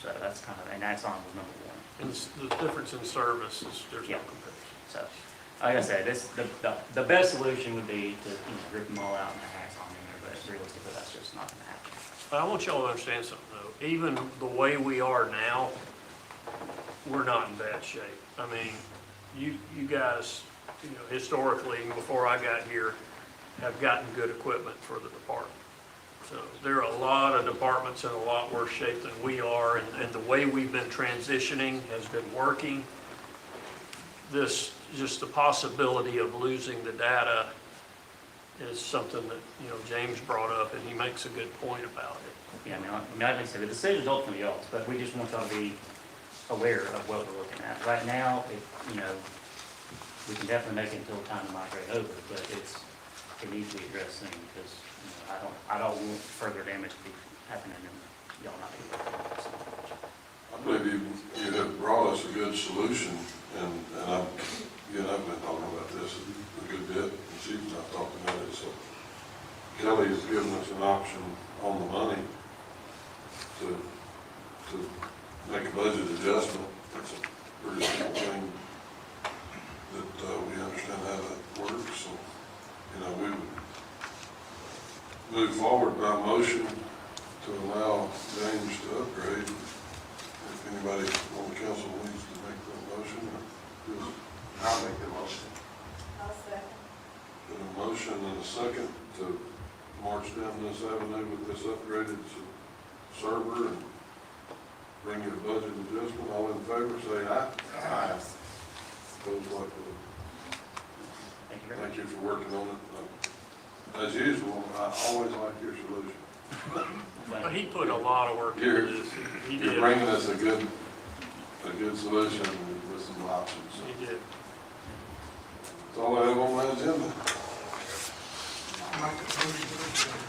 So that's kind of, and Axon was number 1. And the difference in service is, there's no Yeah. comparison. So, like I said, the best solution would be to, you know, rip them all out and have Axon in there, but realistically, that's just not gonna happen. But I want y'all to understand something, though. Even the way we are now, we're not in bad shape. I mean, you guys, you know, historically, before I got here, have gotten good equipment for the department. So there are a lot of departments in a lot worse shape than we are, and the way we've been transitioning has been working. Just the possibility of losing the data is something that, you know, James brought up, and he makes a good point about it. Yeah, I mean, like I said, the decision's ultimately yours, but we just want y'all to be aware of what we're looking at. Right now, you know, we can definitely make it until time to migrate over, but it needs to be addressed soon, because, you know, I don't want further damage to be happening and y'all not be able to do it. I believe you have brought us a good solution, and I've been talking about this a good bit, and Chief's not talking about it, so Kelly has given us an option on the money to make a budget adjustment. It's a pretty simple thing that we understand how that works, so, you know, we would move forward by motion to allow James to upgrade. If anybody on the council needs to make that motion, just I'll make the motion. I'll second. get a motion and a second to march down this avenue with this upgraded server and bring you a budget adjustment. All in favor, say aye. Aye. Opposed, like the Thank you very much. thank you for working on it. As usual, I always like your solution. But he put a lot of work You're, into this. He you're did. bringing us a good solution with some options. He did. That's all I have on my agenda. Make a motion to adjourn.